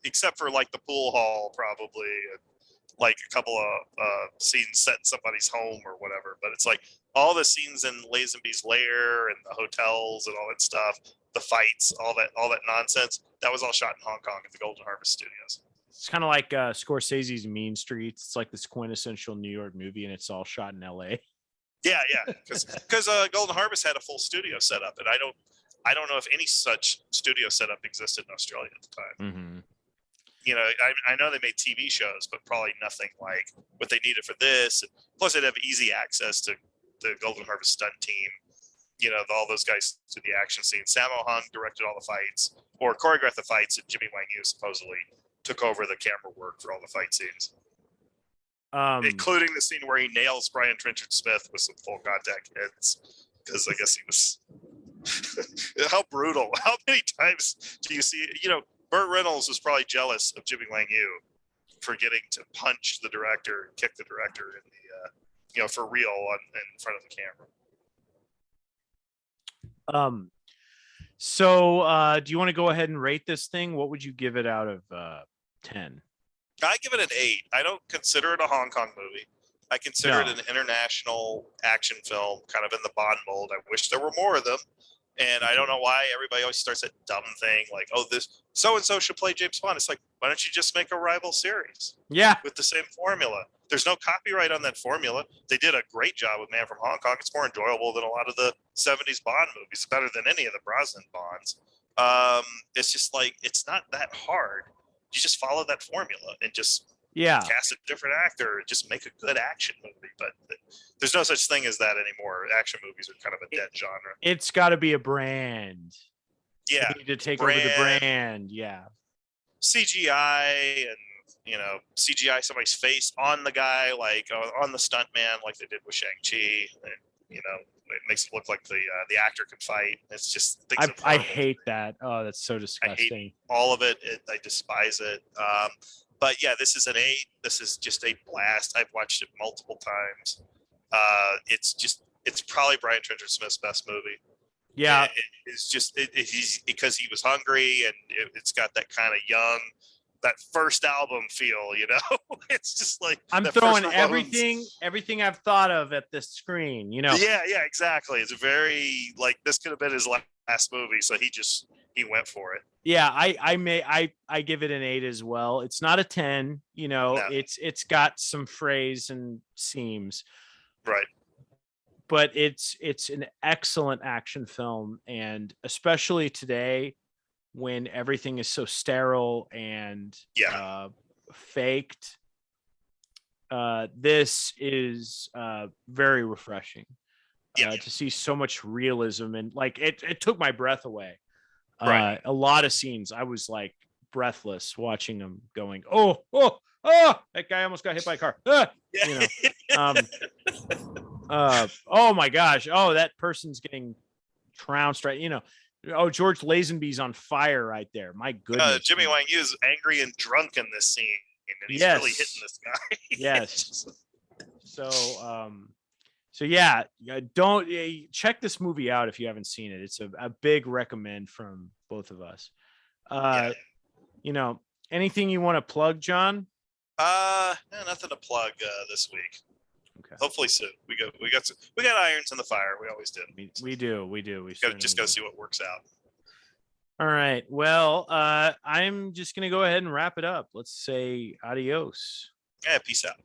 except for like the pool hall, probably, like a couple of scenes set in somebody's home or whatever. But it's like all the scenes in Lazenby's lair and the hotels and all that stuff, the fights, all that nonsense, that was all shot in Hong Kong at the Golden Harvest Studios. It's kind of like Scorsese's Mean Streets. It's like this quintessential New York movie, and it's all shot in L.A. Yeah, because Golden Harvest had a full studio set up, and I don't know if any such studio setup existed in Australia at the time. Mm-hmm. I know they made TV shows, but probably nothing like what they needed for this. And plus, they'd have easy access to the Golden Harvest stunt team. All those guys to the action scene. Sammo Hung directed all the fights, or choreographed the fights, and Jimmy Wang Yu supposedly took over the camera work for all the fight scenes, including the scene where he nails Brian Trenchard-Smith with some full contact hits, because I guess he was. How brutal! How many times do you see? Burt Reynolds was probably jealous of Jimmy Wang Yu for getting to punch the director, kick the director for real in front of the camera. So do you want to go ahead and rate this thing? What would you give it out of 10? I give it an 8. I don't consider it a Hong Kong movie. I consider it an international action film, kind of in the Bond mold. I wish there were more of them. And I don't know why everybody always starts that dumb thing like, oh, this so-and-so should play James Bond. It's like, why don't you just make a rival series? Yeah. With the same formula. There's no copyright on that formula. They did a great job with Man from Hong Kong. It's more enjoyable than a lot of the 70s Bond movies. It's better than any of the Brosnan Bonds. It's just like, it's not that hard. You just follow that formula and just cast a different actor, just make a good action movie. But there's no such thing as that anymore. Action movies are kind of a dead genre. It's got to be a brand. Yeah, you need to take over the brand. Yeah, CGI and CGI somebody's face on the guy, like on the stunt man, like they did with Shang-Chi. And, it makes it look like the actor can fight. It's just I hate that. Oh, that's so disgusting. I hate all of it. I despise it. But yeah, this is an 8. This is just a blast. I've watched it multiple times. It's probably Brian Trenchard-Smith's best movie. Yeah, it's just he's because he was hungry, and it's got that kind of young, that first album feel. It's just like I'm throwing everything I've thought of at this screen. Yeah, exactly. It's very like this could have been his last movie, so he went for it. Yeah, I give it an 8 as well. It's not a 10, no. It's got some phrase and seams. Right. But it's an excellent action film, and especially today when everything is so sterile and faked. This is very refreshing to see so much realism, and like it took my breath away. Right. A lot of scenes I was like breathless watching them, going, oh, that guy almost got hit by a car. Oh my gosh, that person's getting trounced, right? George Lazenby's on fire right there. My goodness. Jimmy Wang Yu is angry and drunk in this scene, and he's really hitting this guy. Yes. So yeah, don't check this movie out if you haven't seen it. It's a big recommend from both of us. Anything you want to plug, John? Nothing to plug this week. Okay. Hopefully soon. We got irons in the fire. We always do. We do. We just got to see what works out. All right. Well, I'm just gonna go ahead and wrap it up. Let's say adios. Yeah. Peace out.